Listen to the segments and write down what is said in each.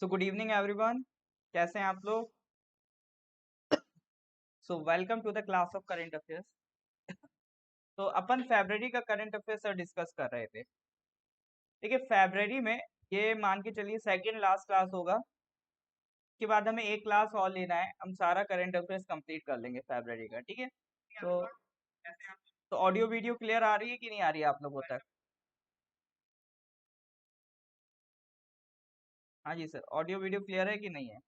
So good evening everyone. कैसे हैं आप लोग? So welcome to the class of current affairs. तो अपन फरवरी का करंट अफेयर्स डिस्कस कर रहे थे। ठीक है, फरवरी में ये मान के चलिए सेकंड लास्ट क्लास होगा। उसके बाद हमें एक क्लास और लेना है, हम सारा करंट अफेयर्स कंप्लीट कर लेंगे फरवरी का। ठीक है, तो ऑडियो वीडियो क्लियर आ रही है कि नहीं आ रही है आप लोगों तक? हाँ जी सर, ऑडियो वीडियो क्लियर है कि नहीं है?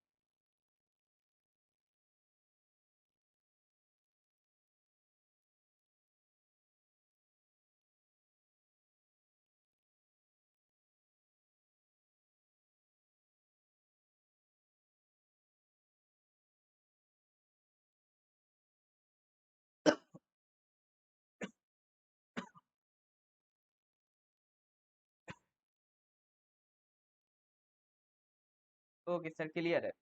ओके सर, क्लियर है।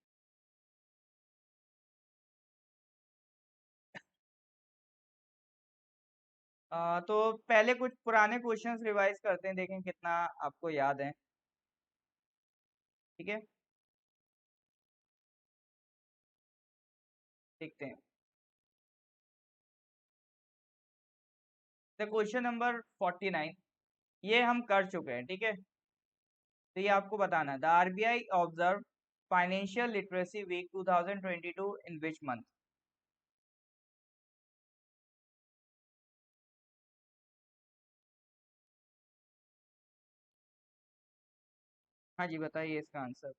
तो पहले कुछ पुराने क्वेश्चंस रिवाइज करते हैं, देखें कितना आपको याद है। ठीक है, देखते हैं। द क्वेश्चन नंबर 49 ये हम कर चुके हैं। ठीक है, तो ये आपको बताना है। The RBI observe financial literacy week 2022 in which month? हाँ जी, बताइए इसका आंसर।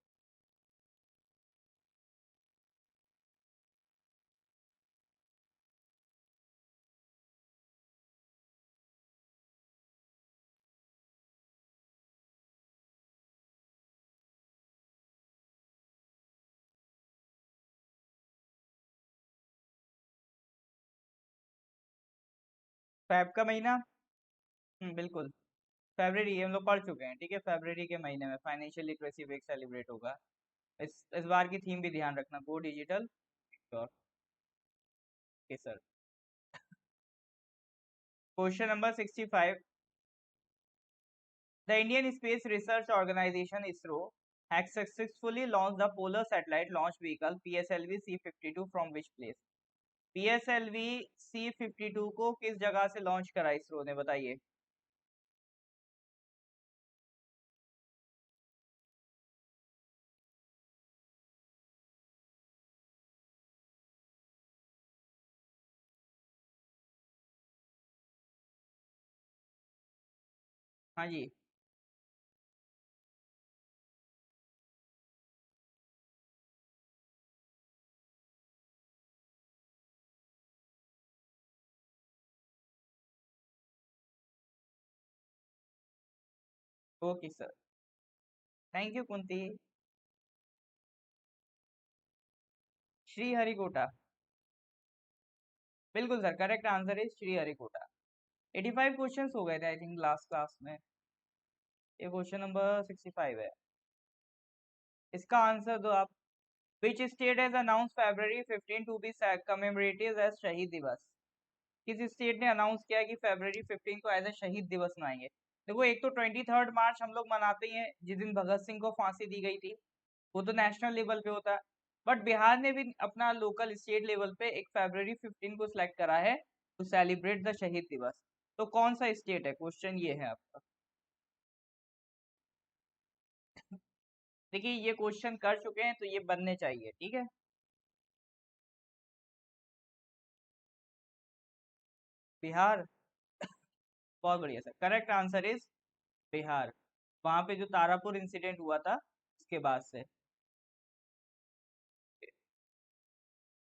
फेब का महीना। बिल्कुल, फरवरी हम लोग पढ़ चुके हैं। ठीक है, फरवरी के महीने में फाइनेंशियल लिटरेसी वीक सेलिब्रेट होगा। इस बार की थीम भी ध्यान रखना, go digital. Sure. Okay sir. Question number 65। The Indian Space Research Organisation ISRO has successfully launched the polar satellite launch vehicle PSLV C-52 from which place? PSLV C-52 को किस जगह से लॉन्च करा इसरो ने, बताइए। हाँ जी। Okay sir, thank you Kunti. Sriharikota. बिल्कुल sir, correct answer is Sriharikota. 85 questions हो गए थे आई थिंक लास्ट क्लास में। ये क्वेश्चन नंबर 65 है। इसका आंसर दो आप। Which state has announce February 15 to be commemorated as Shaheed Diwas? किस स्टेट ने अनाउंस किया कि फरवरी 15 को एज ए शहीद दिवस मनाएंगे? देखो, एक तो 23 मार्च हम लोग मनाते ही हैं, जिस दिन भगत सिंह को फांसी दी गई थी। वो तो नेशनल लेवल पे होता है। बट बिहार ने भी अपना लोकल स्टेट लेवल पे एक फरवरी 15 को सिलेक्ट करा है टू सेलिब्रेट द शहीद दिवस। तो कौन सा स्टेट है, क्वेश्चन ये है आपका। देखिए, ये क्वेश्चन कर चुके हैं तो ये बनने चाहिए। ठीक है, बिहार। बहुत बढ़िया sir, correct answer is Bihar. वहां पे जो तारापुर इंसिडेंट हुआ था उसके बाद से।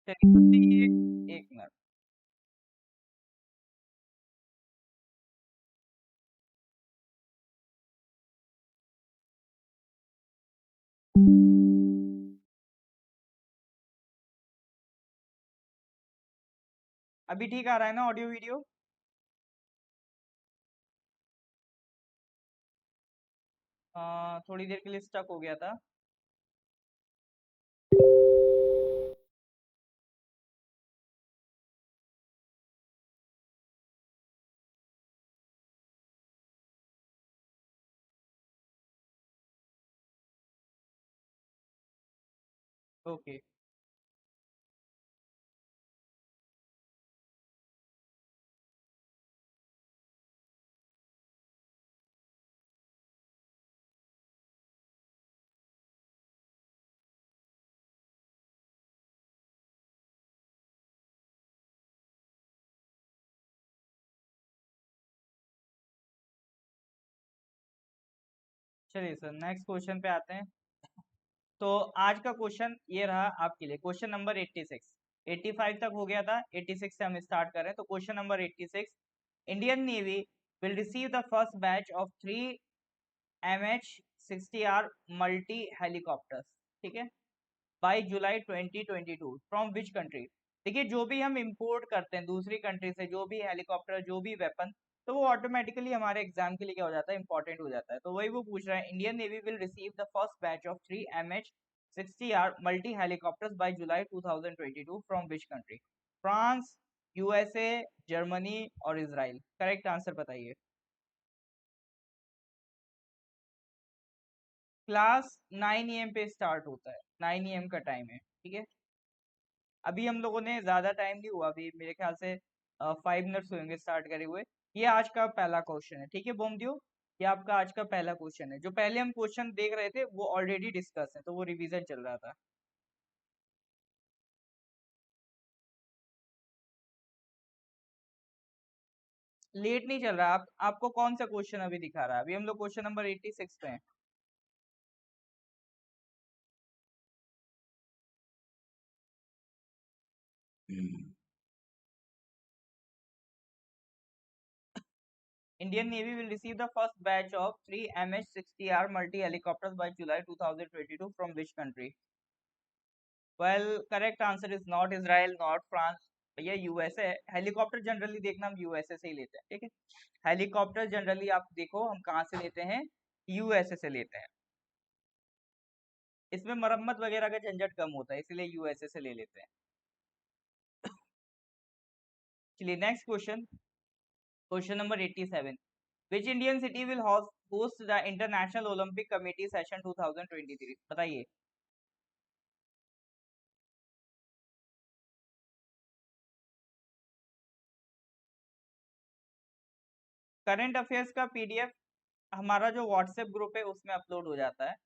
चलिए, तो ये एक मिनट। अभी ठीक आ रहा है ना ऑडियो वीडियो? थोड़ी देर के लिए स्टक हो गया था। ओके। चलिए सर, नेक्स्ट क्वेश्चन पे आते हैं। तो आज का क्वेश्चन ये रहा आपके लिए, क्वेश्चन नंबर 86। 85 तक हो गया था, 86 से हम स्टार्ट कर रहे हैं। तो question number 86, Indian Navy will receive the first batch of 3 MH-60R multi helicopters, ठीक है, by July 2022 from which country. देखिए, जो भी हम इंपोर्ट करते हैं दूसरी कंट्री से, जो भी हेलीकॉप्टर, जो भी वेपन, तो वो ऑटोमेटिकली हमारे एग्जाम के लिए क्या हो जाता है, इंपॉर्टेंट हो जाता है। तो वही वो पूछ रहा है, Indian Navy will receive the first batch of 3 MH-60R multi helicopters by July 2022 from which country. France, USA, Germany और इसराइल। करेक्ट आंसर बताइए। क्लास 9 AM पे स्टार्ट होता है, 9 AM का टाइम है, ठीक है। अभी हम लोगों ने ज्यादा टाइम नहीं हुआ, अभी मेरे ख्याल से 5 मिनट्स होंगे स्टार्ट करे हुए। ये आज का पहला क्वेश्चन है, ठीक है बोमदियो। ये आपका आज का पहला क्वेश्चन है। जो पहले हम क्वेश्चन देख रहे थे वो ऑलरेडी डिस्कस है, तो वो रिवीजन चल रहा था। लेट नहीं चल रहा। आप आपको कौन सा क्वेश्चन अभी दिखा रहा है? अभी हम लोग क्वेश्चन नंबर 86 पे हैं। Indian Navy will receive the first batch of 3 MH-60R multi helicopters by July 2022 from which country. Well, correct answer is not Israel, not France, भैया यूएसए है। हेलीकॉप्टर जनरली देखना हम यूएसए से ही लेते हैं, ठीक है। हेलीकॉप्टर जनरली आप देखो हम कहाँ से लेते हैं, यूएसए से लेते हैं। इसमें मरम्मत वगैरह का झंझट कम होता है, इसलिए यूएसए से ले लेते हैं। चलिए next question, question number 87। Which Indian city will host the international Olympic committee session 2023? बताइए। करंट अफेयर्स का पीडीएफ हमारा जो व्हाट्सएप ग्रुप है उसमें अपलोड हो जाता है।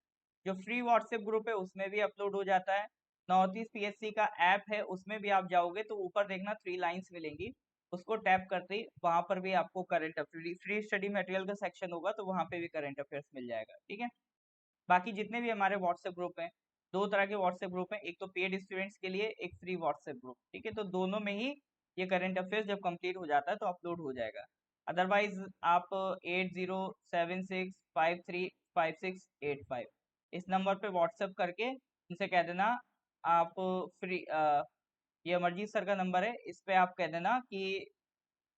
जो फ्री व्हाट्सएप ग्रुप है उसमें भी अपलोड हो जाता है। नॉर्थ ईस्ट पीएससी का ऐप है, उसमें भी आप जाओगे तो ऊपर देखना 3 लाइन्स मिलेंगी, उसको टैप करते ही वहां पर भी आपको current affair, free study material का सेक्शन होगा, तो वहां पे भी करंट अफेयर्स मिल जाएगा, ठीक है। बाकी जितने भी हमारे व्हाट्सएप ग्रुप हैं, दो तरह के व्हाट्सएप ग्रुप हैं, एक तो पेड स्टूडेंट्स के लिए, एक फ्री व्हाट्सएप ग्रुप, ठीक है। तो दोनों में ही ये करंट अफेयर्स जब कंप्लीट हो जाता है तो अपलोड हो जाएगा। अदरवाइज आप 8076535685 इस नंबर पे व्हाट्सएप करके उनसे कह देना आप फ्री, ये अमरजीत सर का नंबर है, इस पे आप कह देना कि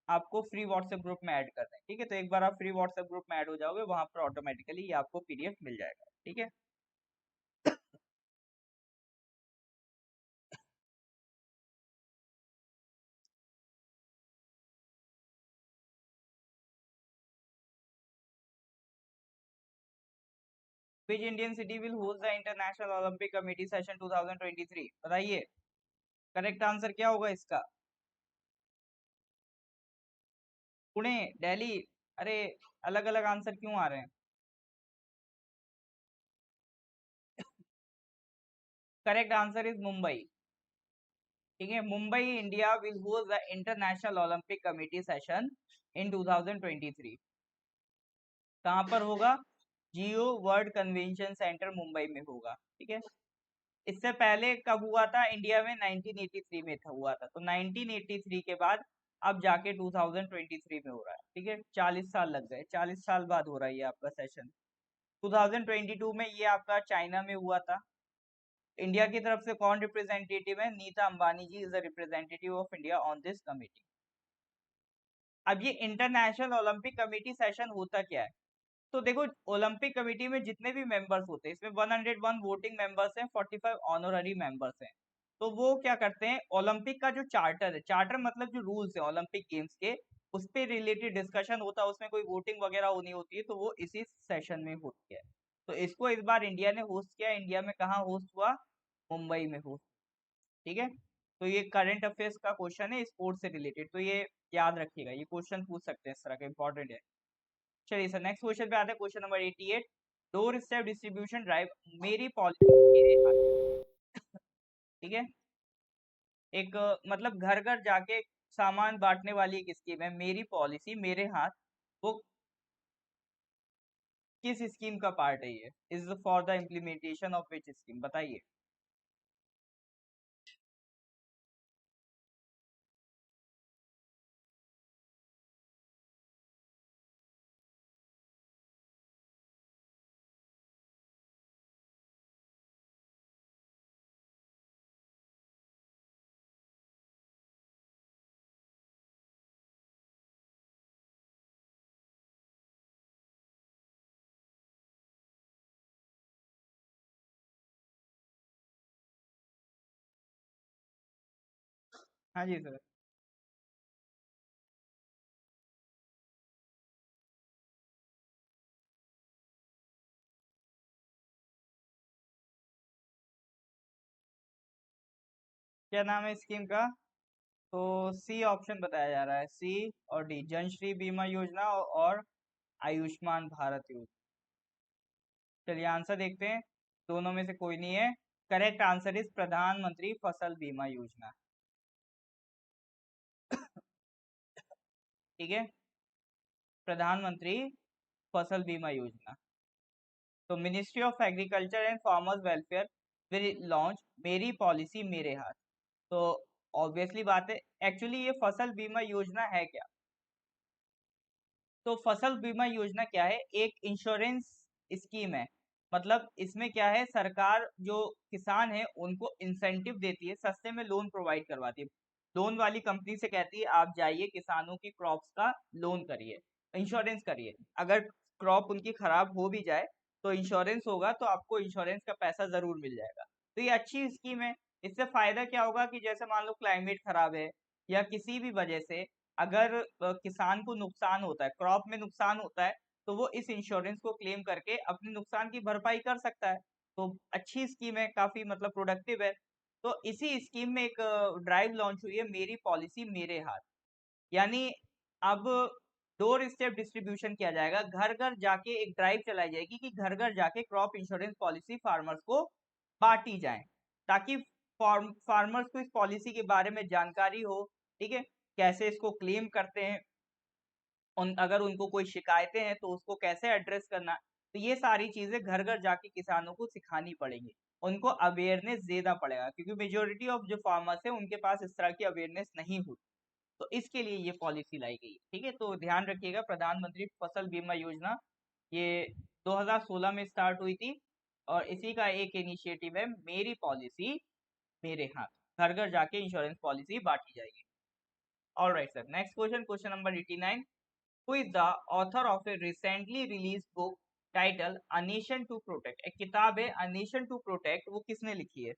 आपको फ्री व्हाट्सएप ग्रुप में ऐड करना है, ठीक है। तो एक बार आप फ्री व्हाट्सएप ग्रुप में ऐड हो जाओगे, वहां पर ऑटोमेटिकली ये आपको पीडीएफ मिल जाएगा, ठीक है। Which Indian city will host the International Olympic Committee Session 2023? बताइए, करेक्ट आंसर क्या होगा इसका? पुणे, दिल्ली? अरे, अलग अलग आंसर क्यों आ रहे हैं? करेक्ट आंसर इज मुंबई, ठीक है। Mumbai India will host the international Olympic committee session in 2023। कहाँ पर होगा? जियो वर्ल्ड कन्वेंशन सेंटर मुंबई में होगा, ठीक है। इससे पहले कब हुआ था इंडिया में? 1983 में था, हुआ था। तो 1983 के बाद अब जाके 2023 में हो रहा है, ठीक है। 40 साल लग गए, 40 साल बाद हो रहा है ये आपका सेशन। 2022 में ये आपका चाइना में हुआ था। इंडिया की तरफ से कौन रिप्रेजेंटेटिव है? Nita Ambani ji is the representative of India on this committee. अब ये इंटरनेशनल ओलंपिक कमेटी सेशन होता क्या है? तो देखो, ओलंपिक कमेटी में जितने भी मेंबर्स होते हैं, इसमें 101 वोटिंग मेंबर्स हैं, 45 ऑनररी मेंबर्स हैं। तो वो क्या करते हैं, ओलंपिक का जो चार्टर है, चार्टर मतलब जो रूल्स है ओलंपिक गेम्स के, उस पे रिलेटेड डिस्कशन होता है, उसमें कोई वोटिंग वगैरह होनी होती है, तो वो इसी सेशन में होती है। तो इसको इस बार इंडिया ने होस्ट किया। इंडिया में कहाँ होस्ट हुआ? मुंबई में हो। ठीक है, तो ये करंट अफेयर्स का क्वेश्चन है, स्पोर्ट्स से रिलेटेड, तो ये याद रखिएगा, ये क्वेश्चन पूछ सकते हैं इस तरह का, इंपॉर्टेंट है। चलिए सर, नेक्स्ट क्वेश्चन पे आते हैं, question number 88। Door step distribution drive मेरी पॉलिसी मेरे हाथ। ठीक है, एक मतलब घर घर जाके सामान बांटने वाली एक स्कीम है, मेरी पॉलिसी मेरे हाथ। वो किस स्कीम का पार्ट है? ये is for the implementation of which scheme, बताइए। हाँ जी सर। क्या नाम है स्कीम का? तो सी ऑप्शन बताया जा रहा है, सी और डी, जनश्री बीमा योजना और आयुष्मान भारत योजना। चलिए आंसर देखते हैं, दोनों में से कोई नहीं है। करेक्ट आंसर इज प्रधानमंत्री फसल बीमा योजना। ठीक है, प्रधानमंत्री फसल बीमा योजना। तो ministry of agriculture and farmers welfare will launch मेरी पॉलिसी मेरे हाथ। तो ऑब्वियसली बात है, एक्चुअली ये फसल बीमा योजना है क्या? तो फसल बीमा योजना क्या है? एक इंश्योरेंस स्कीम है। मतलब इसमें क्या है, सरकार जो किसान है उनको इंसेंटिव देती है, सस्ते में लोन प्रोवाइड करवाती है। लोन वाली कंपनी से कहती है आप जाइए किसानों की क्रॉप्स का लोन करिए, इंश्योरेंस करिए। अगर क्रॉप उनकी खराब हो भी जाए तो इंश्योरेंस होगा, तो आपको इंश्योरेंस का पैसा जरूर मिल जाएगा। तो ये अच्छी स्कीम है। इससे फायदा क्या होगा कि जैसे मान लो क्लाइमेट खराब है या किसी भी वजह से अगर किसान को नुकसान होता है, क्रॉप में नुकसान होता है, तो वो इस इंश्योरेंस को क्लेम करके अपने नुकसान की भरपाई कर सकता है। तो अच्छी स्कीम है, काफी मतलब प्रोडक्टिव है। तो इसी स्कीम में एक ड्राइव लॉन्च हुई है, मेरी पॉलिसी मेरे हाथ। यानी अब डोर स्टेप डिस्ट्रीब्यूशन किया जाएगा, घर घर जाके एक ड्राइव चलाई जाएगी कि घर घर जाके क्रॉप इंश्योरेंस पॉलिसी फार्मर्स को बांटी जाए, ताकि फार्मर्स को इस पॉलिसी के बारे में जानकारी हो। ठीक है, कैसे इसको क्लेम करते हैं, अगर उनको कोई शिकायतें हैं तो उसको कैसे एड्रेस करना। तो ये सारी चीजें घर घर जाके किसानों को सिखानी पड़ेगी, उनको अवेयरनेस देना पड़ेगा, क्योंकि मेजोरिटी ऑफ जो फार्मर्स है उनके पास इस तरह की अवेयरनेस नहीं होती। तो इसके लिए ये पॉलिसी लाई गई है। ठीक है, तो ध्यान रखिएगा, प्रधानमंत्री फसल बीमा योजना ये 2016 में स्टार्ट हुई थी, और इसी का एक इनिशिएटिव है, मेरी पॉलिसी मेरे हाथ। घर घर जाके इंश्योरेंस पॉलिसी बांटी जाएगी। All right sir, next question, question number 89। Who is the author of a recently release book title a nation to protect? एक किताब है अ नेशन टू प्रोटेक्ट, वो किसने लिखी है?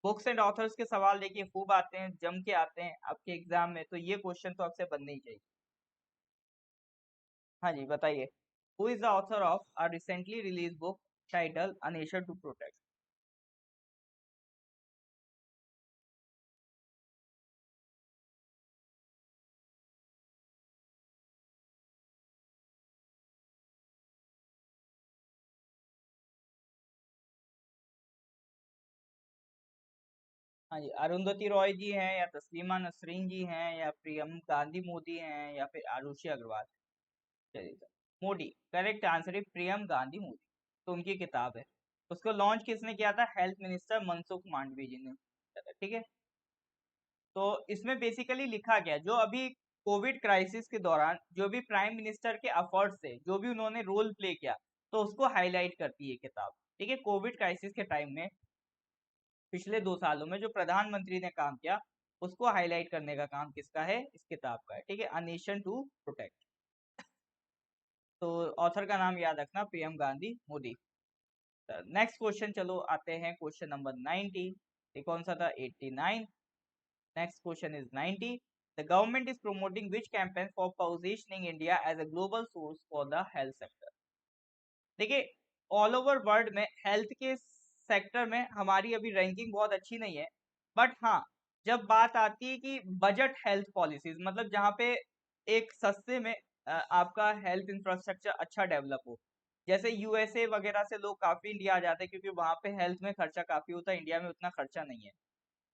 बुक्स एंड ऑथर्स के सवाल देखिए खूब आते हैं, जम के आते हैं आपके एग्जाम में, तो ये क्वेश्चन तो आपसे बनने ही चाहिए। हाँ जी बताइए, who is the author of a recently release book title a nation to protect? हाँ जी, अरुंधति रॉय जी हैं, या तस्लीमा नसरीन जी हैं, या प्रियम गांधी मोदी हैं, या फिर आरुषि अग्रवाल? चलिए सर, मोदी करेक्ट आंसर है, प्रियम गांधी मोदी। तो उनकी किताब है। उसको लॉन्च किसने किया था? हेल्थ मिनिस्टर मनसुख मांडवी जी ने। ठीक है, तो इसमें बेसिकली लिखा गया, जो अभी कोविड क्राइसिस के दौरान जो भी प्राइम मिनिस्टर के एफर्ट्स थे, जो भी उन्होंने रोल प्ले किया, तो उसको हाईलाइट करती है किताब। ठीक है, कोविड क्राइसिस के टाइम में पिछले 2 सालों में जो प्रधानमंत्री ने काम किया, उसको हाईलाइट करने का काम किसका है? इस किताब का है। ठीक है, अ नेशन टू प्रोटेक्ट। तो ऑथर का नाम याद रखना, PM Gandhi Modi. Next question चलो आते हैं, क्वेश्चन नंबर 90। ये कौन सा था? 89। Next question is 90। The government is promoting which campaign for positioning India as a global source for the health sector? देखिए, ऑल ओवर वर्ल्ड में हेल्थ के सेक्टर में हमारी अभी रैंकिंग बहुत अच्छी नहीं है, बट हाँ, जब बात आती है कि बजट हेल्थ पॉलिसीज, मतलब जहाँ पे एक सस्ते में आपका हेल्थ इंफ्रास्ट्रक्चर अच्छा डेवलप हो, जैसे यूएसए वगैरह से लोग काफी इंडिया आ जाते हैं क्योंकि वहां पे हेल्थ में खर्चा काफी होता है, इंडिया में उतना खर्चा नहीं है,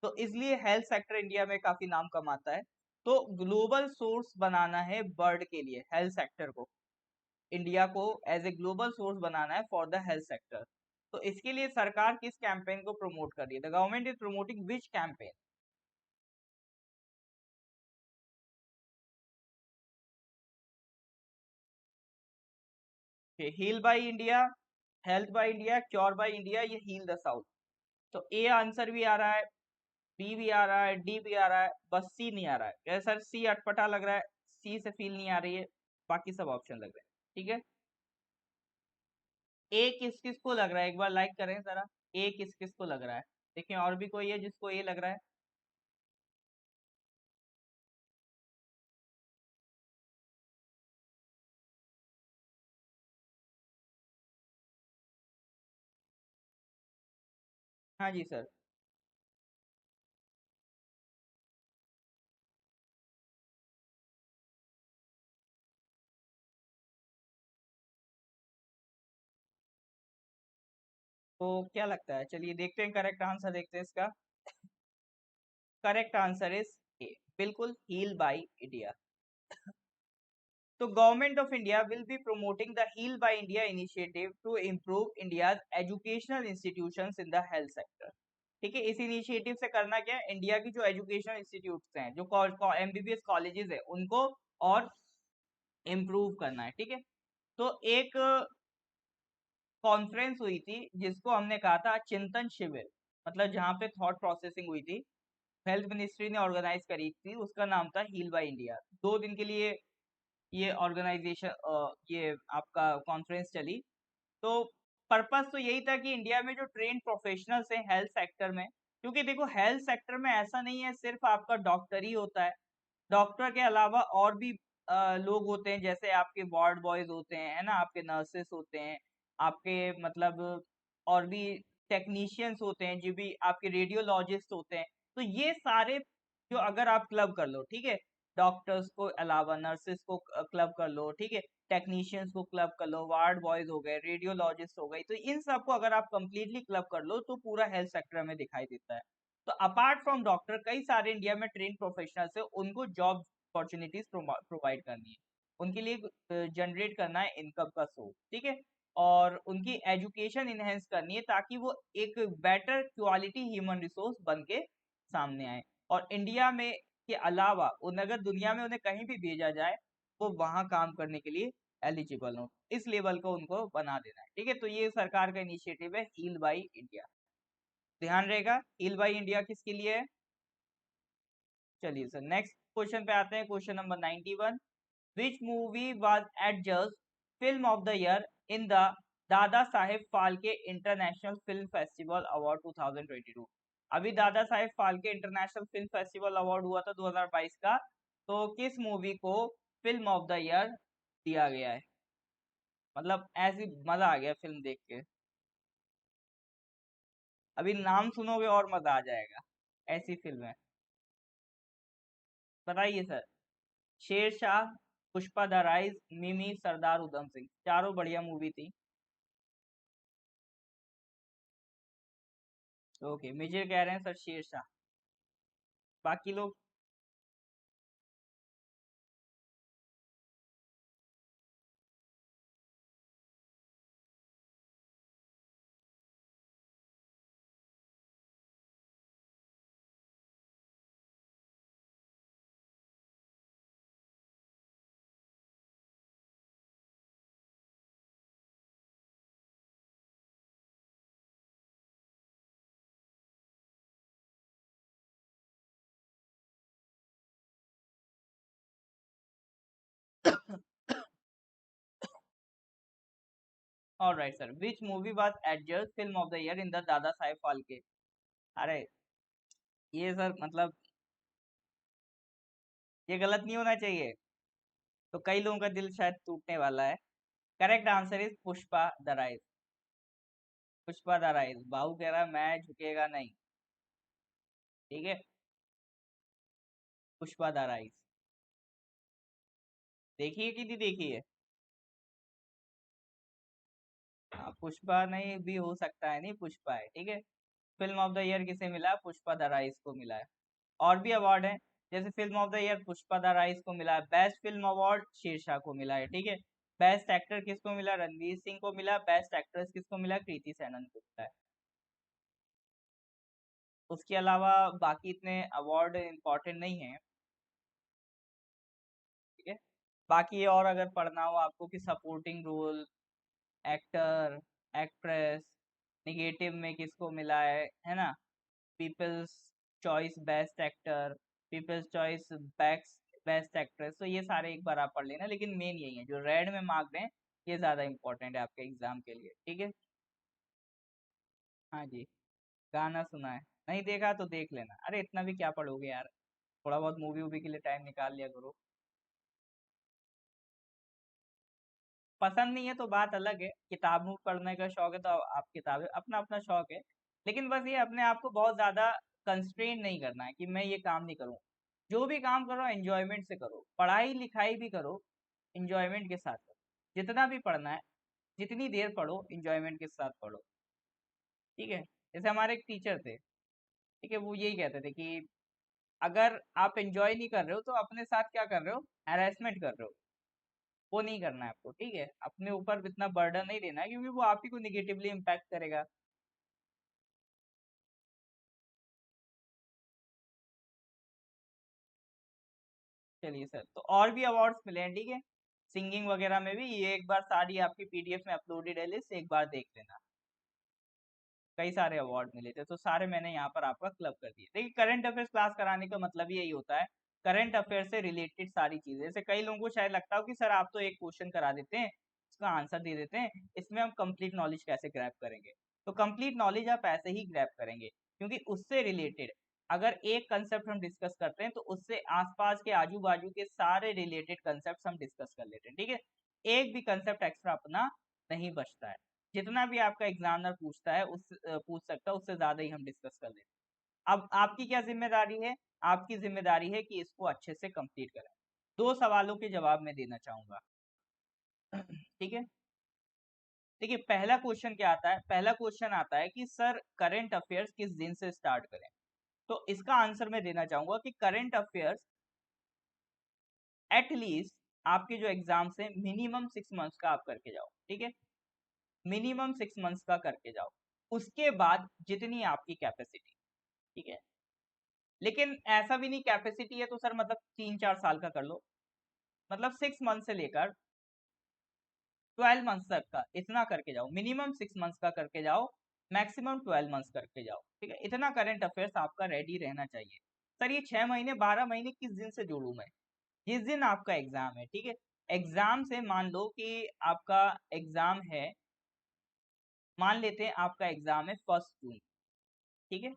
तो इसलिए हेल्थ सेक्टर इंडिया में काफी नाम कमाता है। तो ग्लोबल सोर्स बनाना है वर्ल्ड के लिए हेल्थ सेक्टर को, इंडिया को एज ए ग्लोबल सोर्स बनाना है फॉर द हेल्थ सेक्टर। तो इसके लिए सरकार किस कैंपेन को प्रमोट कर रही है? The government is promoting which campaign? Heal by India, health by India, cure by India, ये हील द साउथ। तो ए आंसर भी आ रहा है, बी भी आ रहा है, डी भी आ रहा है, बस सी नहीं आ रहा है। क्या सर सी अटपटा लग रहा है? सी से फील नहीं आ रही है, बाकी सब ऑप्शन लग रहे हैं, ठीक है। ए किस किस को लग रहा है, एक बार लाइक करें जरा। ए किस किस को लग रहा है? देखिए और भी कोई है जिसको ए लग रहा है? हाँ जी सर। तो क्या लगता है, चलिए देखते हैं, करेक्ट आंसर देखते हैं इसका। करेक्ट आंसर इज ए, बिल्कुल हील बाय इंडिया। तो government of India will be promoting the heal by India initiative to improve India's educational institutions in the health sector. ठीक है, इस इनिशिएटिव से करना क्या है, इंडिया की जो एजुकेशनल इंस्टीट्यूट्स हैं, जो एमबीबीएस कॉलेजेस है, उनको और इम्प्रूव करना है, ठीक है। तो एक कॉन्फ्रेंस हुई थी जिसको हमने कहा था चिंतन शिविर, मतलब जहाँ पे थॉट प्रोसेसिंग हुई थी, हेल्थ मिनिस्ट्री ने ऑर्गेनाइज करी थी, उसका नाम था हील बाय इंडिया। 2 दिन के लिए ये ऑर्गेनाइजेशन, ये आपका कॉन्फ्रेंस चली। तो पर्पस तो यही था कि इंडिया में जो ट्रेन प्रोफेशनल्स हैं हेल्थ सेक्टर में, क्योंकि देखो हेल्थ सेक्टर में ऐसा नहीं है सिर्फ आपका डॉक्टर ही होता है, डॉक्टर के अलावा और भी लोग होते हैं, जैसे आपके वार्ड बॉयज होते हैं, है ना, आपके नर्सेस होते हैं, आपके मतलब और भी टेक्नीशियंस होते हैं, जो भी आपके रेडियोलॉजिस्ट होते हैं। तो ये सारे जो अगर आप क्लब कर लो, ठीक है, डॉक्टर्स को अलावा नर्सेस को क्लब कर लो, ठीक है, टेक्नीशियंस को क्लब कर लो, वार्ड बॉयज हो गए, रेडियोलॉजिस्ट हो गई, तो इन सबको अगर आप कंप्लीटली क्लब कर लो तो पूरा हेल्थ सेक्टर में दिखाई देता है। तो अपार्ट फ्रॉम डॉक्टर कई सारे इंडिया में ट्रेन प्रोफेशनल्स है, उनको जॉब अपॉर्चुनिटीज प्रोवाइड करनी है, उनके लिए जनरेट करना है इनकम का सोर्स, ठीक है, और उनकी एजुकेशन इनहेंस करनी है ताकि वो एक बेटर क्वालिटी ह्यूमन रिसोर्स बन के सामने आए, और इंडिया में के अलावा उन अगर दुनिया में उन्हें कहीं भी भेजा जाए वो वहां काम करने के लिए एलिजिबल हो, इस लेवल को उनको बना देना है, ठीक है। तो ये सरकार का इनिशिएटिव है हील बाई इंडिया, ध्यान रहेगा, हील बाई इंडिया किसके लिए है। चलिए सर नेक्स्ट क्वेश्चन पे आते हैं, question number 91। Which movie was adjust film of the year in the Dada Saheb Phalke international film festival award 2022? अभी Dada Saheb Phalke international film festival award हुआ था 2022 का, तो किस मूवी को फिल्म ऑफ द ईयर दिया गया है? मतलब ऐसी मजा आ गया फिल्म देख के, अभी नाम सुनोगे और मजा आ जाएगा, ऐसी फिल्म है। बताइए सर। शेरशाह, पुष्पा द राइज, मिमी, सरदार उधम सिंह, चारों बढ़िया मूवी थी। ओके, मुझे कह रहे हैं सर शेरशाह, बाकी लोग। Alright sir, which movie was adjust film of the year in the Dada Saheb Phalke? अरे ये सर मतलब ये गलत नहीं होना चाहिए, तो कई लोगों का दिल शायद टूटने वाला है। Correct answer is Pushpa the rise. Pushpa the rise, बाहु कह रहा है मैं झुकेगा नहीं। ठीक है, पुष्पा द राइज देखिए कि नहीं देखिए। हाँ, पुष्पा नहीं भी हो सकता है, नहीं पुष्पा है। ठीक है, फिल्म ऑफ द ईयर किसे मिला? पुष्पा द राइज को मिला है। और भी अवार्ड है, जैसे film of the year Pushpa the rise को मिला है, बेस्ट फिल्म अवार्ड शेरशाह को मिला है। ठीक है, बेस्ट एक्टर किसको मिला? रणवीर सिंह को मिला। बेस्ट एक्ट्रेस किसको मिला? कृति सेनन को मिला है। उसके अलावा बाकी इतने अवार्ड इम्पोर्टेंट नहीं है। ठीक है, बाकी और अगर पढ़ना हो आपको कि supporting role, actor, actress, negative में किसको मिला है ना, people's choice best actor, people's choice best best actress, तो ये सारे एक बार आप पढ़ लेना। लेकिन मेन यही है जो रेड में मार्क दें, ये ज़्यादा इंपॉर्टेंट है आपके एग्जाम के लिए। ठीक है, हाँ जी, गाना सुना है, नहीं देखा तो देख लेना। अरे इतना भी क्या पढ़ोगे यार, थोड़ा बहुत मूवी वूवी के लिए टाइम निकाल लिया करो। पसंद नहीं है तो बात अलग है, किताबों पढ़ने का शौक है तो आप किताबें, अपना अपना शौक है। लेकिन बस ये अपने आप को बहुत ज़्यादा कंस्ट्रेन नहीं करना है कि मैं ये काम नहीं करूँ। जो भी काम करो एंजॉयमेंट से करो, पढ़ाई लिखाई भी करो एंजॉयमेंट के साथ करो। जितना भी पढ़ना है, जितनी देर पढ़ो एंजॉयमेंट के साथ पढ़ो। ठीक है, जैसे हमारे एक टीचर थे, ठीक है, वो यही कहते थे कि अगर आप एंजॉय नहीं कर रहे हो तो अपने साथ क्या कर रहे हो? हैरेसमेंट कर रहे हो। वो नहीं करना है आपको। ठीक है, अपने ऊपर इतना बर्डन नहीं देना है क्योंकि वो आप ही को निगेटिवली इम्पैक्ट करेगा। चलिए सर, तो और भी अवार्ड्स मिले हैं। ठीक है, सिंगिंग वगैरह में भी, ये एक बार सारी आपकी पीडीएफ में अपलोडेड है लिस्ट, एक बार देख लेना। कई सारे अवार्ड मिले थे तो सारे मैंने यहाँ पर आपका क्लब कर दिए। देखिए, करंट अफेयर्स क्लास कराने का मतलब ही यही होता है, करंट अफेयर से रिलेटेड सारी चीजें। जैसे कई लोगों को शायद लगता हो कि सर आप तो एक क्वेश्चन करा देते हैं, उसका आंसर दे देते हैं, इसमें हम कंप्लीट नॉलेज कैसे ग्रैब करेंगे? तो कंप्लीट नॉलेज आप ऐसे ही ग्रैब करेंगे, क्योंकि उससे रिलेटेड अगर एक कंसेप्ट हम डिस्कस करते हैं तो उससे आसपास के आजू बाजू के सारे रिलेटेड कंसेप्ट हम डिस्कस कर लेते हैं। ठीक है, एक भी कंसेप्ट एक्स्ट्रा अपना नहीं बचता है। जितना भी आपका एग्जामिनर पूछता है उस पूछ सकता है, उससे ज्यादा ही हम डिस्कस कर लेते हैं। अब आपकी क्या जिम्मेदारी है? आपकी जिम्मेदारी है कि इसको अच्छे से कंप्लीट करें। दो सवालों के जवाब मैं देना चाहूंगा। ठीक है, देखिए पहला क्वेश्चन क्या आता है? पहला क्वेश्चन आता है कि सर करंट अफेयर्स किस दिन से स्टार्ट करें? तो इसका आंसर मैं देना चाहूंगा कि करंट अफेयर्स एटलीस्ट आपके जो एग्जाम्स है मिनिमम 6 मंथ्स का आप करके जाओ। ठीक है, मिनिमम 6 मंथ्स का करके जाओ, उसके बाद जितनी आपकी कैपेसिटी। ठीक है, लेकिन ऐसा भी नहीं कैपेसिटी है तो सर मतलब 3-4 साल का कर लो, मतलब 6 मंथ से लेकर 12 मंथ्स तक का इतना करके जाओ। मिनिमम 6 मंथ्स का करके जाओ, मैक्सिमम 12 मंथ्स करके जाओ। ठीक है, इतना करंट अफेयर्स आपका रेडी रहना चाहिए। सर ये 6 महीने 12 महीने किस दिन से जोड़ू मैं? जिस दिन आपका एग्जाम है। ठीक है, एग्जाम से मान लो कि आपका एग्जाम है, मान लेते हैं आपका एग्जाम है 1 जून। ठीक है,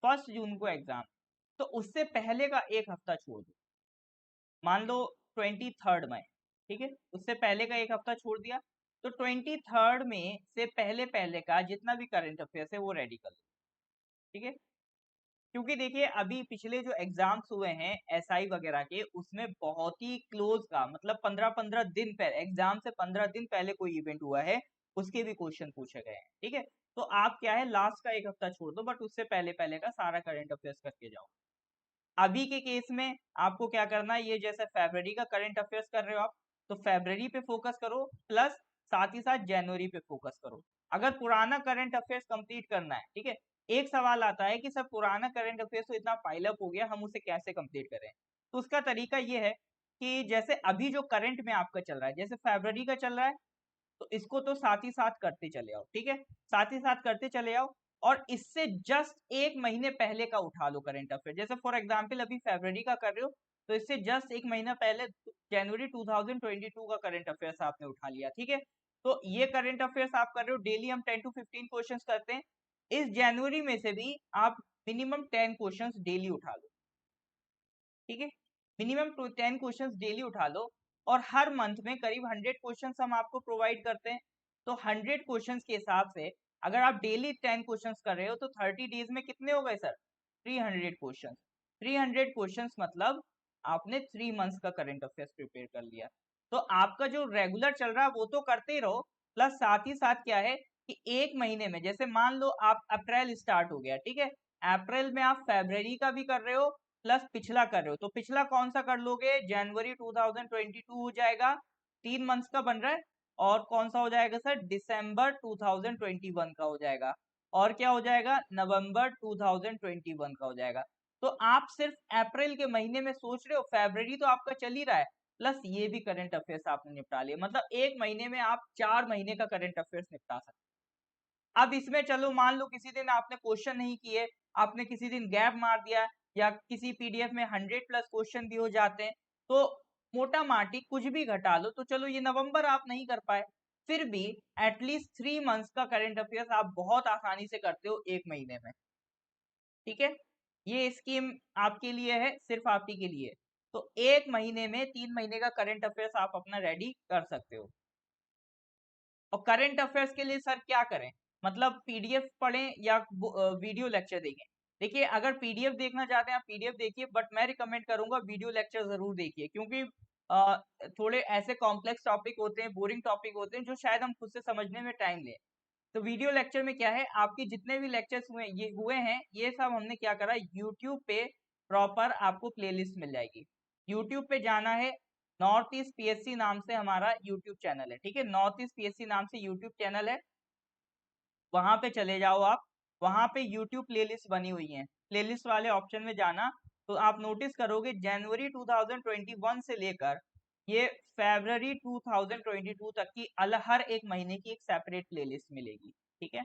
1 जून को एग्जाम, तो उससे पहले का एक हफ्ता छोड़ दो, मान लो 23 में। ठीक है, उससे पहले का एक हफ्ता छोड़ दिया, तो 23 में से पहले पहले का जितना भी करंट अफेयर्स है वो रेडी कर लो। ठीक है, क्योंकि देखिए अभी पिछले जो एग्जाम्स हुए हैं एसआई वगैरह के, उसमें बहुत ही क्लोज का मतलब 15-15 दिन पहले, एग्जाम से 15 दिन पहले कोई इवेंट हुआ है, उसके भी क्वेश्चन पूछे गए हैं। ठीक है, तो आप क्या है लास्ट का एक हफ्ता छोड़ दो, बट उससे पहले पहले का सारा करंट अफेयर्स करके जाओ। अभी के केस में आपको क्या करना है, ये जैसे फरवरी का करंट अफेयर्स कर रहे हो आप, तो फरवरी पे फोकस करो, प्लस साथ ही साथ जनवरी पे फोकस करो। अगर पुराना करंट अफेयर्स कंप्लीट करना है, ठीक है, एक सवाल आता है कि सर पुराना करंट अफेयर्स तो इतना पाइल अप हो गया, हम उसे कैसे कंप्लीट करें? तो उसका तरीका ये है कि जैसे अभी जो करंट में आपका चल रहा है, जैसे फरवरी का चल रहा है, तो इसको तो साथ ही साथ करते चले आओ। ठीक है, साथ ही साथ करते चले आओ, और इससे जस्ट 1 महीने पहले का उठा लो करंट अफेयर। जैसे फॉर एग्जांपल अभी फरवरी का कर रहे हो, तो इससे जस्ट 1 महीना पहले जनवरी 2022 का करंट अफेयर्स आपने उठा लिया। ठीक है, तो ये करंट अफेयर्स आप कर रहे हो, डेली हम 10 to 15 क्वेश्चन करते हैं, इस जनवरी में से भी आप मिनिमम 10 क्वेश्चन डेली उठा लो। ठीक है, मिनिमम 10 क्वेश्चंस डेली उठा लो, और हर मंथ में करीब 100 क्वेश्चंस हम आपको प्रोवाइड करते हैं। तो 100 क्वेश्चंस के हिसाब से अगर आप डेली 10 क्वेश्चंस कर रहे हो तो 30 डेज में कितने हो गए सर? 300 क्वेश्चंस। 300 क्वेश्चंस मतलब आपने 3 मंथ्स का करंट अफेयर्स प्रिपेयर कर लिया। तो आपका जो रेगुलर चल रहा है वो तो करते ही रहो, प्लस साथ ही साथ क्या है कि एक महीने में, जैसे मान लो आप अप्रैल स्टार्ट हो गया, ठीक है, अप्रैल में आप फरवरी का भी कर रहे हो प्लस पिछला कर रहे हो, तो पिछला कौन सा कर लोगे? जनवरी 2022 हो जाएगा, 3 मंथ्स का बन रहा है। और कौन सा हो जाएगा सर? दिसंबर 2021 का हो जाएगा। और क्या हो जाएगा? नवंबर 2021 का हो जाएगा। तो आप सिर्फ अप्रैल के महीने में सोच रहे हो, फरवरी तो आपका चल ही रहा है, प्लस ये भी करंट अफेयर्स आपने निपटा लिया, मतलब एक महीने में आप 4 महीने का करंट अफेयर्स निपटा सकते। अब इसमें चलो मान लो किसी दिन आपने क्वेश्चन नहीं किए, आपने किसी दिन गैप मार दिया, या किसी पीडीएफ में 100+ क्वेश्चन भी हो जाते हैं, तो मोटा माटी कुछ भी घटा लो, तो चलो ये नवंबर आप नहीं कर पाए, फिर भी एटलीस्ट 3 मंथ्स का करंट अफेयर्स आप बहुत आसानी से करते हो एक महीने में। ठीक है, ये स्कीम आपके लिए है, सिर्फ आप ही के लिए। तो एक महीने में 3 महीने का करंट अफेयर्स आप अपना रेडी कर सकते हो। और करंट अफेयर्स के लिए सर क्या करें? मतलब पीडीएफ पढ़ें या वीडियो लेक्चर देखें? देखिए, अगर पीडीएफ देखना चाहते हैं आप पीडीएफ देखिए, बट मैं रिकमेंड करूंगा वीडियो लेक्चर जरूर देखिए, क्योंकि अ, थोड़े ऐसे कॉम्प्लेक्स टॉपिक होते हैं, बोरिंग टॉपिक होते हैं, जो शायद हम खुद से समझने में टाइम लें। तो वीडियो लेक्चर में क्या है, आपके जितने भी लेक्चर्स हुए हैं, ये सब हमने क्या करा, यूट्यूब पे प्रॉपर आपको प्लेलिस्ट मिल जाएगी। यूट्यूब पे जाना है, नॉर्थ ईस्ट पीएससी नाम से हमारा यूट्यूब चैनल है, ठीक है, नॉर्थ ईस्ट पीएससी नाम से यूट्यूब चैनल है, वहां पे चले जाओ आप। वहां पे यूट्यूब प्लेलिस्ट बनी हुई है, प्लेलिस्ट वाले ऑप्शन में जाना, तो आप नोटिस करोगे जनवरी 2021 से लेकर ये फरवरी 2022 तक की हर एक महीने की एक सेपरेट प्लेलिस्ट मिलेगी। ठीक है,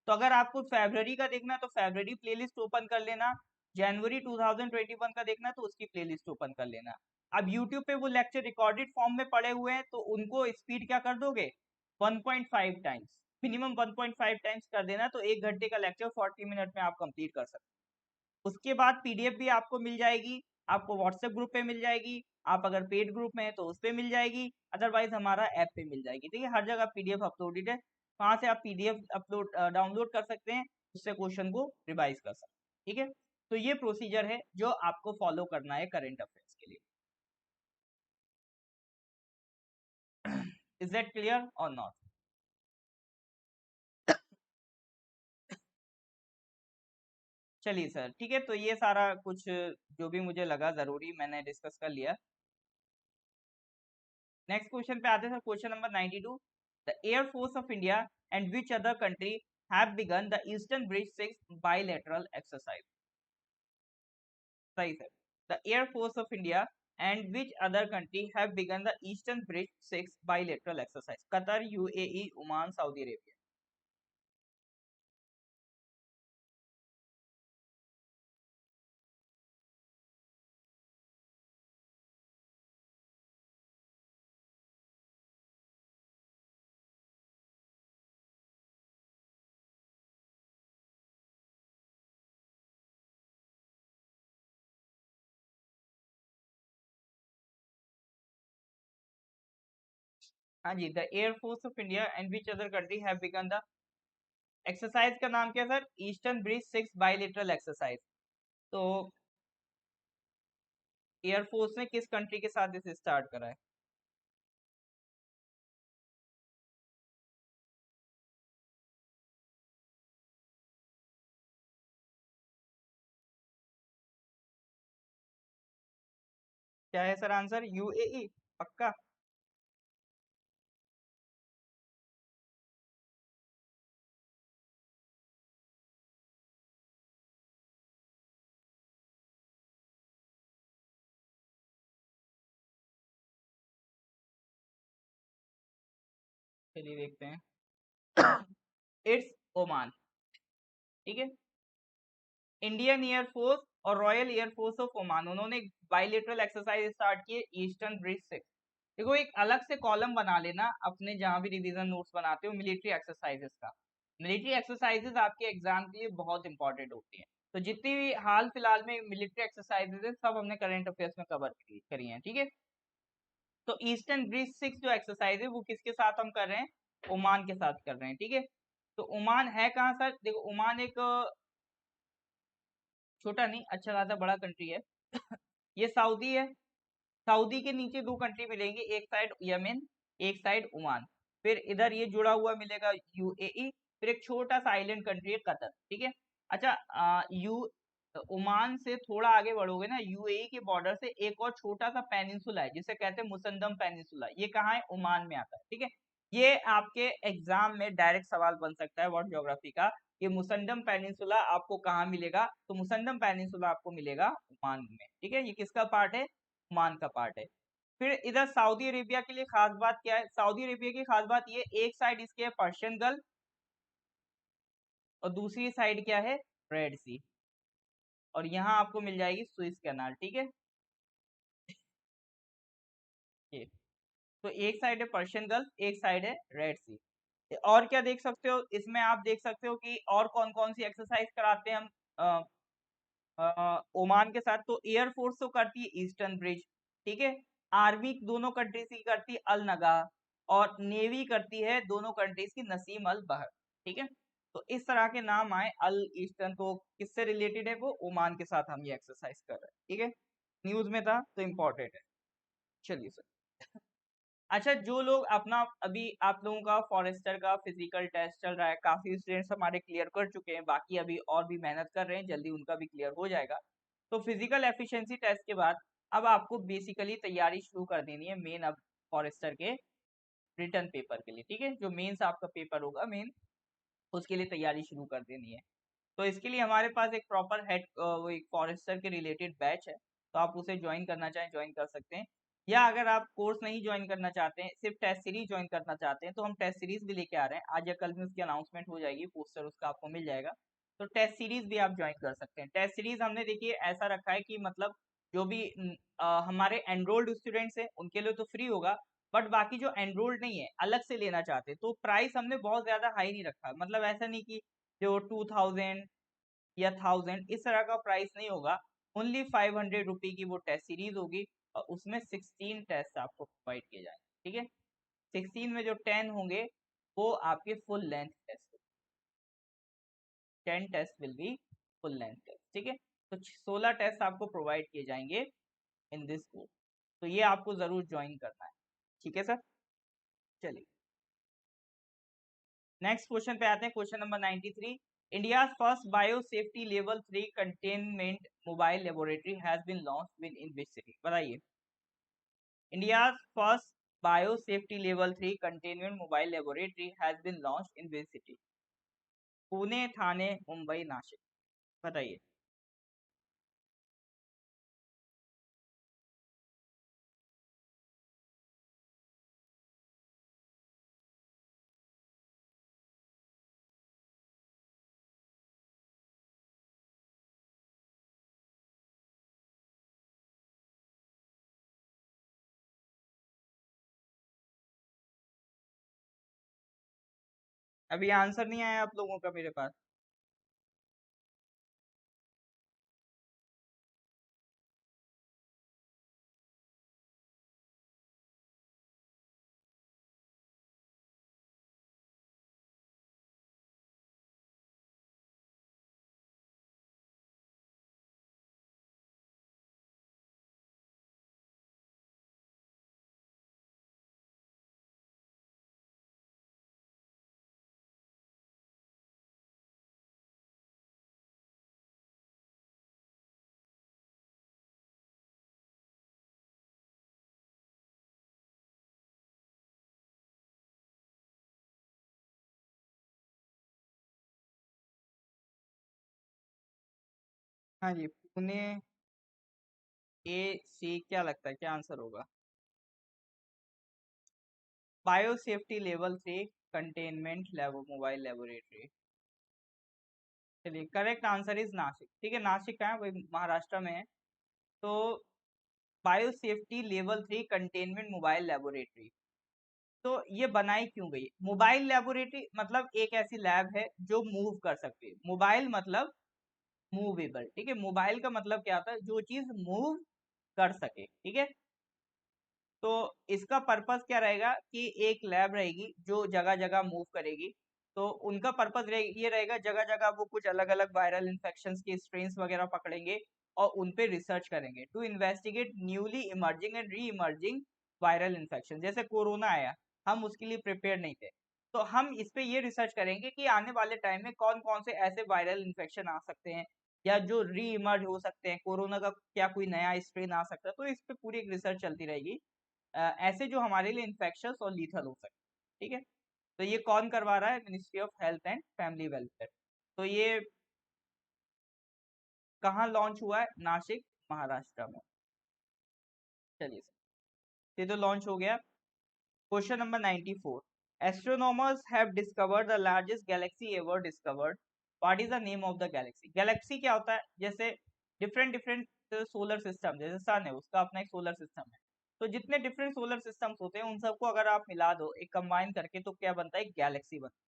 तो अगर आपको फरवरी का देखना है तो फरवरी प्लेलिस्ट ओपन कर लेना, जनवरी 2021 का देखना है तो उसकी प्लेलिस्ट ओपन कर लेना। अब यूट्यूब पे वो लेक्चर रिकॉर्डेड फॉर्म में पड़े हुए हैं, तो उनको स्पीड क्या कर दोगे, 1.5 टाइम्स, मिनिमम 1.5 टाइम्स कर देना, तो 1 घंटे का लेक्चर 40 मिनट में आप कंप्लीट कर सकते हो। उसके बाद पीडीएफ भी आपको मिल जाएगी, आपको व्हाट्सएप ग्रुप पे मिल जाएगी, आप अगर पेड ग्रुप में है तो उस पे मिल जाएगी, अदरवाइज हमारा ऐप पे मिल जाएगी। ठीक है, हर जगह पीडीएफ अपलोडेड है, वहां से आप पीडीएफ अपलोड डाउनलोड कर सकते हैं, उससे क्वेश्चन को रिवाइज कर सकते हैं। ठीक है, तो ये प्रोसीजर है जो आपको फॉलो करना है करंट अफेयर्स के लिए। इज दैट क्लियर और नॉट? चलिए सर, ठीक है, तो ये सारा कुछ जो भी मुझे लगा जरूरी मैंने डिस्कस कर लिया। नेक्स्ट क्वेश्चन पे आते हैं sir, question number 92। The air force of India and which other country have begun the eastern bridge 6 bilateral exercise? सही sir, the air force of India and which other country have begun the eastern bridge 6 bilateral exercise? Qatar, UAE, Oman, Saudi Arabia. हाँ जी, the air force of India and which other country have begun the exercise का नाम क्या sir? Eastern bridge 6 bilateral exercise. तो air force ने किस country के साथ इसे स्टार्ट करा है? क्या है सर आंसर? यूएई? पक्का? चलिए देखते हैं। It's Oman. ठीक है, इंडियन एयरफोर्स और रॉयल एयरफोर्स ऑफ ओमान, उन्होंने बाइलेटरल एक्सरसाइज स्टार्ट किए ईस्टर्न ब्रिज से। देखो, एक अलग से कॉलम बना लेना अपने जहां भी रिवीजन नोट्स बनाते हो मिलिट्री एक्सरसाइजेस का। मिलिट्री एक्सरसाइजेस आपके एग्जाम के लिए बहुत इंपॉर्टेंट होती हैं। तो जितनी भी हाल फिलहाल में मिलिट्री एक्सरसाइजेस है सब हमने करंट अफेयर्स में कवर करी हैं। ठीक है, तो ईस्टर्न ब्रिज 6 जो एक्सरसाइज है वो किसके साथ हम कर रहे हैं? ओमान के साथ कर रहे हैं। ठीक है, तो ओमान है कहाँ सर? देखो ओमान एक छोटा नहीं, अच्छा खासा बड़ा कंट्री है। ये सऊदी है। सऊदी के नीचे दो कंट्री मिलेंगे, एक साइड यमन, एक साइड ओमान। फिर इधर ये जुड़ा हुआ मिलेगा यूएई। फिर एक छोटा सा आइलैंड कंट्री है कतर, ठीक है। अच्छा यू ओमान से थोड़ा आगे बढ़ोगे ना, यूएई के बॉर्डर से एक और छोटा सा पेनिनसुला है जिसे कहते हैं मुसंदम पेनिनसुला, ये कहाँ है? ओमान में आता है, ठीक है। ये आपके एग्जाम में डायरेक्ट सवाल बन सकता है वर्ल्ड ज्योग्राफी का, कि मुसंदम पेनिनसुला आपको कहाँ मिलेगा? तो मुसंदम पेनिनसुला आपको मिलेगा ओमान में, ठीक है। ये किसका पार्ट है? ओमान का पार्ट है। फिर इधर सऊदी अरेबिया के लिए खास बात क्या है? सऊदी अरेबिया की खास बात ये, एक साइड इसके है पर्शियन गल्फ और दूसरी साइड क्या है? रेड सी। और यहाँ आपको मिल जाएगी सुइस कैनाल, ठीक है। ये तो एक साइड है पर्शियन गल्फ, एक साइड है रेड सी। और क्या देख सकते हो इसमें? आप देख सकते हो कि और कौन कौन सी एक्सरसाइज कराते हैं हम ओमान के साथ। तो एयरफोर्स तो करती है ईस्टर्न ब्रिज, ठीक है। आर्मी दोनों कंट्रीज की करती है अल नगा, और नेवी करती है दोनों कंट्रीज की नसीम अल बहर, ठीक है। तो इस तरह के नाम आए अल ईस्टर्न, तो किससे रिलेटेड है? वो ओमान के साथ हम ये एक्सरसाइज कर रहे हैं, ठीक है। न्यूज में था तो इम्पोर्टेंट है। चलिए सर। अच्छा, जो लोग अपना अभी आप लोगों का फॉरेस्टर का फिजिकल टेस्ट चल रहा है, काफी स्टूडेंट्स हमारे क्लियर कर चुके हैं, बाकी अभी और भी मेहनत कर रहे हैं, जल्दी उनका भी क्लियर हो जाएगा। तो फिजिकल एफिशिएंसी टेस्ट के बाद अब आपको बेसिकली तैयारी शुरू कर देनी है मेन, अब फॉरेस्टर के रिटर्न पेपर के लिए, ठीक है। जो मेंस आपका पेपर होगा मेन, उसके लिए तैयारी शुरू कर देनी है। तो इसके लिए हमारे पास एक प्रॉपर हेड वो एक फॉरेस्टर के रिलेटेड बैच है, तो आप उसे ज्वाइन करना चाहें ज्वाइन कर सकते हैं। या अगर आप कोर्स नहीं ज्वाइन करना चाहते हैं, सिर्फ टेस्ट सीरीज ज्वाइन करना चाहते हैं, तो हम टेस्ट सीरीज भी लेके आ रहे हैं। आज या कल में उसकी अनाउंसमेंट हो जाएगी, पोस्टर उसका आपको मिल जाएगा। तो टेस्ट सीरीज भी आप ज्वाइन कर सकते हैं। टेस्ट सीरीज हमने देखिए ऐसा रखा है कि मतलब जो भी हमारे एनरोल्ड स्टूडेंट्स हैं उनके लिए तो फ्री होगा, बट बाकी जो एनरोल्ड नहीं है अलग से लेना चाहते हैं, तो प्राइस हमने बहुत ज्यादा हाई नहीं रखा। मतलब ऐसा नहीं कि जो 2000 या 1000 इस तरह का प्राइस नहीं होगा। ओनली 500 रुपी की वो टेस्ट सीरीज होगी, और उसमें 16 टेस्ट आपको प्रोवाइड किए जाएंगे, ठीक है। 16 में जो 10 होंगे वो आपके full length test, 10 test will be full length test, ठीक है। तो 16 टेस्ट आपको प्रोवाइड किए जाएंगे इन दिस कोर्स। तो ये आपको जरूर ज्वाइन करना है, ठीक है सर। चलिए नेक्स्ट क्वेश्चन पे आते हैं, question number 93। India first bio safety level 3 containment mobile laboratory has been launched in which city? बताइए। India first bio safety level 3 containment mobile laboratory has been launched in which city? Pune, Thane, Mumbai, Nashik, बताइए। अभी answer नहीं आया आप लोगों का मेरे पास? हाँ जी, पुणे। ए सी क्या लगता है क्या आंसर होगा? Bio safety level 3 containment mobile laboratory. चलिए करेक्ट आंसर इज नासिक, ठीक है। नासिक का है, वही महाराष्ट्र में है। तो bio safety level 3 containment mobile laboratory, तो ये बनाई क्यों गई? मोबाइल लेबोरेटरी मतलब एक ऐसी लैब है जो मूव कर सकती है। मोबाइल मतलब मूवेबल, ठीक है। मोबाइल का मतलब क्या होता है? जो चीज मूव कर सके, ठीक है। तो इसका पर्पस क्या रहेगा कि एक लैब रहेगी जो जगह जगह मूव करेगी, तो उनका पर्पज ये रहेगा, जगह जगह वो कुछ अलग अलग वायरल इन्फेक्शन के स्ट्रेन्स वगैरह पकड़ेंगे और उन पे रिसर्च करेंगे to investigate newly emerging and re emerging viral infection. जैसे कोरोना आया, हम उसके लिए प्रिपेयर नहीं थे, तो हम इस पे ये रिसर्च करेंगे कि आने वाले टाइम में कौन कौन से ऐसे वायरल इन्फेक्शन आ सकते हैं या जो री इमर्ज हो सकते हैं, कोरोना का क्या कोई नया स्ट्रेन आ सकता है। तो इस पे पूरी एक रिसर्च चलती रहेगी, ऐसे जो हमारे लिए इन्फेक्शस और लीथल हो सकते हैं। ठीक है, तो ये कौन करवा रहा है? Ministry of health and family welfare. तो ये कहाँ लॉन्च हुआ है? नासिक, महाराष्ट्र में। चलिए सर, ये तो लॉन्च हो गया। Question number 94, astronomers have discovered the largest Galaxy ever discovered, what is the name of the Galaxy? Galaxy क्या होता है? जैसे डिफरेंट डिफरेंट सोलर सिस्टम, जैसे सन है उसका अपना एक सोलर सिस्टम है, तो जितने डिफरेंट सोलर सिस्टम्स होते हैं उन सबको अगर आप मिला दो, एक कंबाइन करके, तो क्या बनता है? गैलेक्सी बनता है।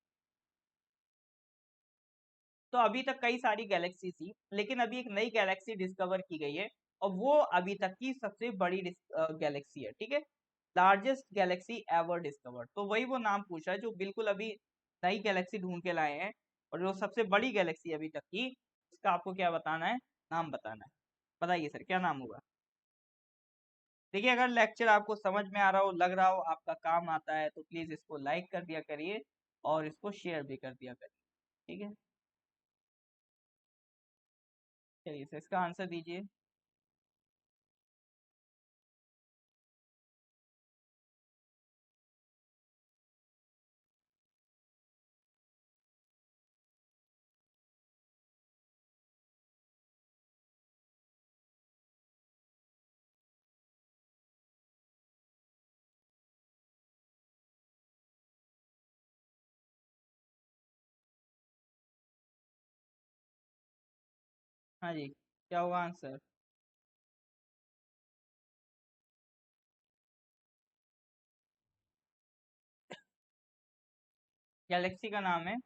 तो अभी तक कई सारी गैलेक्सी थी, लेकिन अभी एक नई गैलेक्सी डिस्कवर की गई है और वो अभी तक की सबसे बड़ी गैलेक्सी है। ठीक है, लार्जेस्ट गैलेक्सी एवर डिस्कवर्ड, तो वही वो नाम पूछा है जो बिल्कुल अभी नई गैलेक्सी ढूंढ के लाए हैं, और जो सबसे बड़ी गैलेक्सी अभी तक की, उसका आपको क्या बताना है? नाम बताना है। बताइए सर, क्या नाम होगा? देखिए, अगर लेक्चर आपको समझ में आ रहा हो, लग रहा हो आपका काम आता है, तो प्लीज इसको लाइक कर दिया करिए और इसको शेयर भी कर दिया करिए। ठीक है, चलिए सर, इसका आंसर दीजिए। हाँ जी, क्या होगा आंसर? गैलेक्सी का नाम है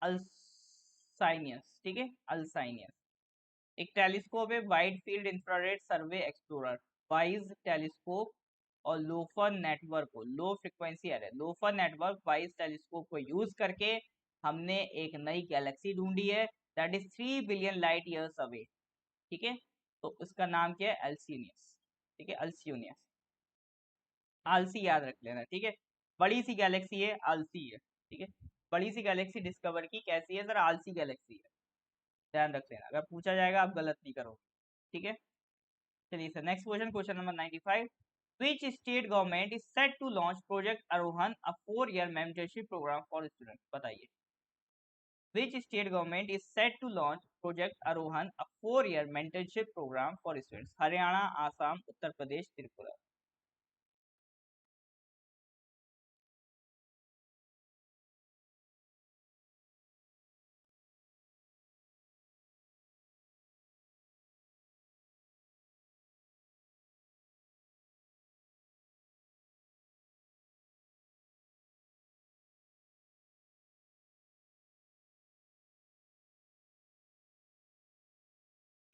अल्साइनियस। ठीक है, अल्साइनियस एक टेलीस्कोप है, वाइड फील्ड इंफ्रारेड सर्वे एक्सप्लोरर, वाइज टेलीस्कोप, और लोफर नेटवर्क को, low frequency array loafer network wise telescope को यूज करके हमने एक नई गैलेक्सी ढूंढी है, that is 3 billion light years away. ठीक है, तो उसका नाम क्या है? अल्सीनियस। ठीक है, अल्सियनियस। आलसी याद रख लेना। ठीक है, बड़ी सी गैलेक्सी है, आलसी है। ठीक है, बड़ी सी गैलेक्सी डिस्कवर की, कैसी है सर? आलसी गैलेक्सी है, ध्यान रख लेना, अगर पूछा जाएगा आप गलत नहीं करोगे। ठीक है, चलिए sir, next question, question number 95, which state government is set to launch project arohan, a 4 year mentorship program for students? बताइए, which state government is set to launch project arohan, a 4 year mentorship program for students? Haryana, Assam, Uttar Pradesh, Tripura.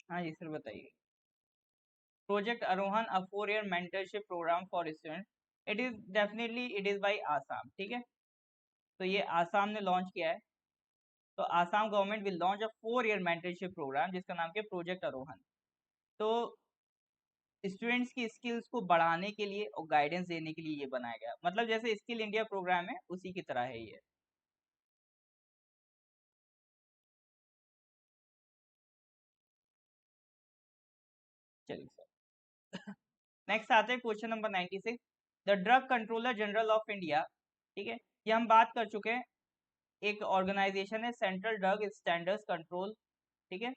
हाँ जी sir, बताइए। Project Aarohan, a 4 year mentorship program for students, it is definitely it is by Assam. ठीक है, तो ये आसाम ने launch किया है। तो Assam government will launch a 4 year mentorship programme जिसका नाम क्या? प्रोजेक्ट आरोहन। तो स्टूडेंट्स की स्किल्स को बढ़ाने के लिए और गाइडेंस देने के लिए ये बनाया गया, मतलब जैसे स्किल इंडिया प्रोग्राम है उसी की तरह है ये। चलिए सर, नेक्स्ट आते हैं question number 96, the drug controller general of India. ठीक है, ये हम बात कर चुके हैं, एक ऑर्गेनाइजेशन है, सेंट्रल ड्रग स्टैंडर्ड्स कंट्रोल। ठीक है,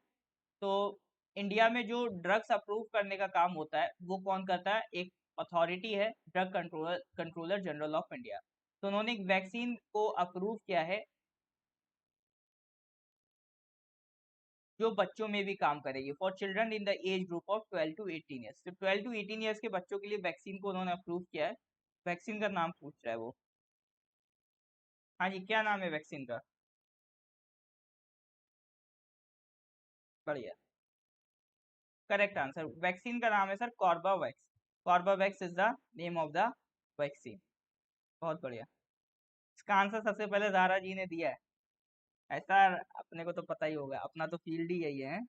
तो इंडिया में जो ड्रग्स अप्रूव करने का काम होता है वो कौन करता है? एक अथॉरिटी है, drug controller controller general of India. तो उन्होंने एक वैक्सीन को अप्रूव किया है जो बच्चों में भी काम करेगी, for children in the age group of 12 to 18 years. तो 12 to 18 ईयर्स के बच्चों के लिए वैक्सीन को उन्होंने अप्रूव किया है। वैक्सीन का नाम पूछ रहा है वो। हाँ जी, क्या नाम है वैक्सीन का? बढ़िया, करेक्ट आंसर। वैक्सीन का नाम है sir Corbevax. Corbevax is the name of the vaccine. बहुत बढ़िया। इसका आंसर सबसे पहले ज़ारा जी ने दिया है। ऐसा अपने को तो पता ही होगा, अपना तो फील्ड ही यही है।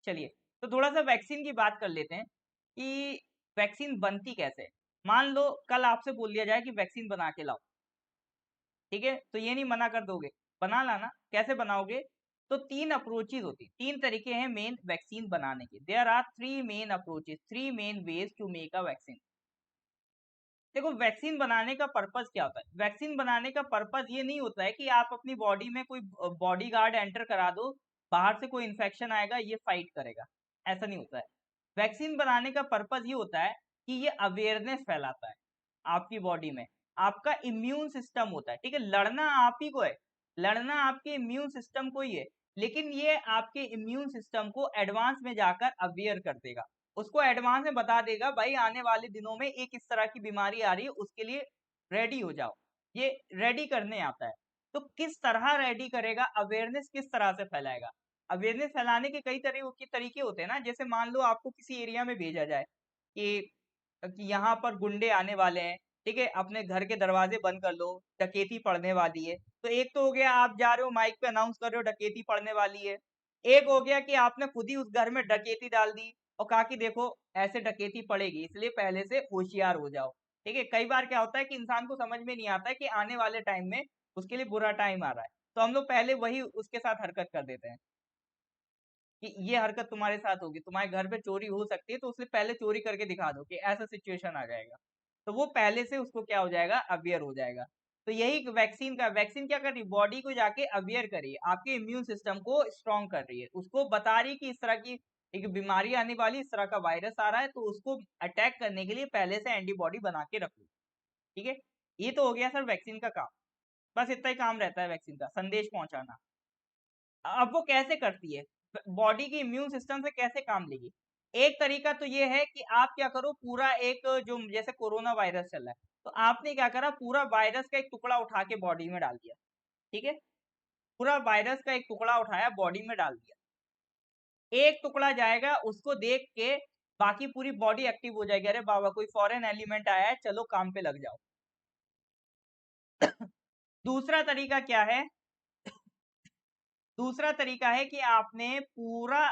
चलिए, तो थोड़ा सा वैक्सीन की बात कर लेते हैं कि वैक्सीन बनती कैसे है। मान लो कल आपसे बोल दिया जाए कि वैक्सीन बना के लाओ, ठीक है, तो ये नहीं मना कर दोगे, बना लाना। कैसे बनाओगे? तो तीन अप्रोचेज होती, तीन तरीके हैं मेन वैक्सीन बनाने के। There are three main approaches, three main ways to make a vaccine. देखो, वैक्सीन बनाने का पर्पस क्या होता है? वैक्सीन बनाने का पर्पस ये नहीं होता है कि आप अपनी बॉडी में कोई बॉडी गार्ड एंटर करा दो, बाहर से कोई इन्फेक्शन आएगा ये फाइट करेगा, ऐसा नहीं होता है। वैक्सीन बनाने का पर्पस ये होता है कि ये अवेयरनेस फैलाता है आपकी बॉडी में। आपका इम्यून सिस्टम होता है, ठीक है, लड़ना आप ही को है, लड़ना आपके इम्यून सिस्टम को ही है, लेकिन ये आपके इम्यून सिस्टम को एडवांस में जाकर अवेयर कर देगा, उसको एडवांस में बता देगा भाई आने वाले दिनों में एक इस तरह की बीमारी आ रही है, उसके लिए रेडी हो जाओ। ये रेडी करने आता है। तो किस तरह रेडी करेगा, अवेयरनेस किस तरह से फैलाएगा? अवेयरनेस फैलाने के कई तरह के तरीके होते हैं ना। जैसे मान लो आपको किसी एरिया में भेजा जाए कि यहाँ पर गुंडे आने वाले हैं, ठीक है, अपने घर के दरवाजे बंद कर लो, डकैती पड़ने वाली है। तो एक तो हो गया आप जा रहे हो माइक पे अनाउंस कर रहे हो डकैती पड़ने वाली है। एक हो गया कि आपने खुद ही उस घर में डकैती डाल दी और कहा कि देखो ऐसे डकैती पड़ेगी, इसलिए पहले से होशियार हो जाओ। ठीक है, कई बार क्या होता है कि इंसान को समझ में नहीं आता है कि आने वाले टाइम में उसके लिए बुरा टाइम आ रहा है, तो हम लोग पहले वही उसके साथ हरकत कर देते हैं कि ये हरकत तुम्हारे साथ होगी, तुम्हारे घर पे चोरी हो सकती है, तो उससे पहले चोरी करके दिखा दो कि ऐसा सिचुएशन आ जाएगा। तो वो पहले से उसको क्या हो जाएगा, अवेयर हो जाएगा। तो यही वैक्सीन का, वैक्सीन क्या कर रही है, बॉडी को जाके अवेयर कर रही है, आपके इम्यून सिस्टम को स्ट्रॉन्ग कर रही है, उसको बता रही है कि इस तरह की एक बीमारी आने वाली, इस तरह का वायरस आ रहा है, तो उसको अटैक करने के लिए पहले से एंटीबॉडी बना के रखो। ठीक है, ये तो हो गया सर वैक्सीन का काम। बस इतना ही काम रहता है वैक्सीन का, संदेश पहुंचाना। अब वो कैसे करती है, बॉडी की इम्यून सिस्टम से कैसे काम लेगी? एक तरीका तो ये है कि आप क्या करो, पूरा एक जो जैसे कोरोना वायरस चल रहा है, तो आपने क्या करा, पूरा वायरस का एक टुकड़ा उठा के बॉडी में डाल दिया। ठीक है, पूरा वायरस का एक टुकड़ा उठाया बॉडी में डाल दिया, एक टुकड़ा जाएगा उसको देख के बाकी पूरी बॉडी एक्टिव हो जाएगी, अरे बाबा कोई फॉरेन एलिमेंट आया है, चलो काम पे लग जाओ। दूसरा तरीका क्या है, दूसरा तरीका है कि आपने पूरा,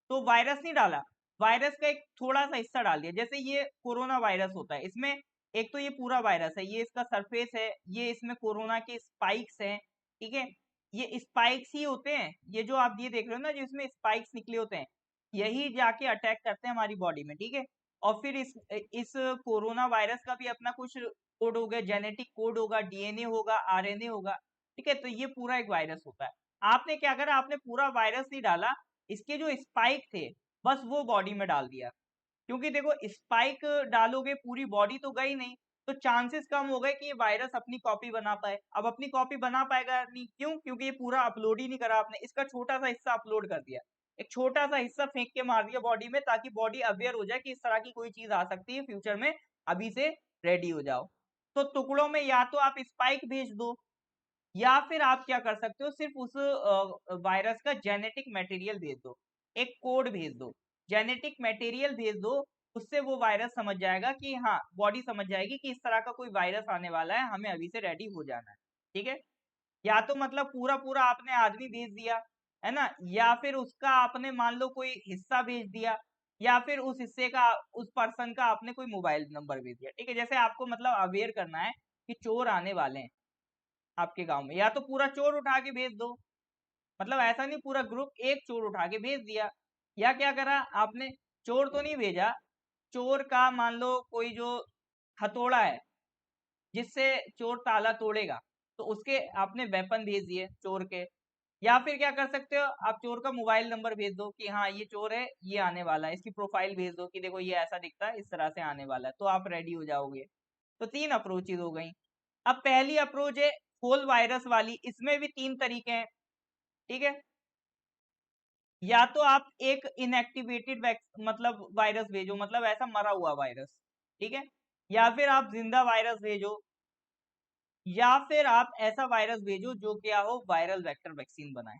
तो वायरस नहीं डाला, वायरस का एक थोड़ा सा हिस्सा डाल दिया। जैसे ये कोरोना वायरस होता है, इसमें एक तो ये पूरा वायरस है, ये इसका सरफेस है, ये इसमें कोरोना के स्पाइक्स हैं, ठीक है, ये स्पाइक्स ही होते हैं, ये जो आप ये देख रहे हो ना, जो इसमें स्पाइक्स निकले होते हैं, यही जाके अटैक करते हैं हमारी बॉडी में। ठीक है, और फिर इस कोरोना वायरस का भी अपना कुछ कोड होगा, जेनेटिक कोड होगा, डीएनए होगा, आरएनए होगा। ठीक है, तो ये पूरा एक वायरस होता है। आपने क्या करा, आपने पूरा वायरस नहीं डाला, इसके जो स्पाइक थे बस वो बॉडी में डाल दिया। क्योंकि देखो स्पाइक डालोगे पूरी बॉडी तो गई नहीं, तो चांसेस कम हो गए कि ये वायरस अपनी कॉपी बना पाए। अब अपनी कॉपी बना पाएगा नहीं, क्यों? क्योंकि ये पूरा अपलोड ही नहीं करा आपने, इसका छोटा सा हिस्सा अपलोड कर दिया, एक छोटा सा हिस्सा फेंक के मार दिया बॉडी में, ताकि बॉडी अवेयर हो जाए कि इस तरह की कोई चीज आ सकती है फ्यूचर में, अभी से रेडी हो जाओ। तो टुकड़ों में या तो आप स्पाइक भेज दो, या फिर आप क्या कर सकते हो, सिर्फ उस वायरस का जेनेटिक मटेरियल भेज दो, एक कोड भेज दो, जेनेटिक मटेरियल भेज दो, उससे वो वायरस समझ जाएगा कि हाँ, बॉडी समझ जाएगी कि इस तरह का कोई वायरस आने वाला है, हमें अभी से रेडी हो जाना है। ठीक है, या तो मतलब पूरा पूरा आपने आदमी भेज दिया, है ना, या फिर उसका आपने मान लो कोई हिस्सा भेज दिया, या फिर उस हिस्से का, उस पर्सन का आपने कोई मोबाइल नंबर भेज दिया। ठीक है, जैसे आपको मतलब अवेयर करना है कि चोर आने वाले हैं आपके गांव में, या तो पूरा चोर उठा के भेज दो, मतलब ऐसा नहीं पूरा ग्रुप एक चोर उठा के भेज दिया। या क्या करा आपने, चोर तो नहीं भेजा, चोर का मान लो कोई जो हथौड़ा है जिससे चोर ताला तोड़ेगा, तो उसके आपने वेपन भेज दिए चोर के। या फिर क्या कर सकते हो, आप चोर का मोबाइल नंबर भेज दो कि हाँ ये चोर है, ये आने वाला है, इसकी प्रोफाइल भेज दो कि देखो ये ऐसा दिखता है, इस तरह से आने वाला है, तो आप रेडी हो जाओगे। तो तीन अप्रोचेज हो गई। अब पहली अप्रोच है होल वायरस वाली, इसमें भी तीन तरीके हैं। ठीक है, या तो आप एक इनएक्टिवेटेड मतलब वायरस भेजो, मतलब ऐसा मरा हुआ वायरस, ठीक है, या फिर आप जिंदा वायरस भेजो, या फिर आप ऐसा वायरस भेजो जो क्या हो, वायरल वेक्टर वैक्सीन बनाए।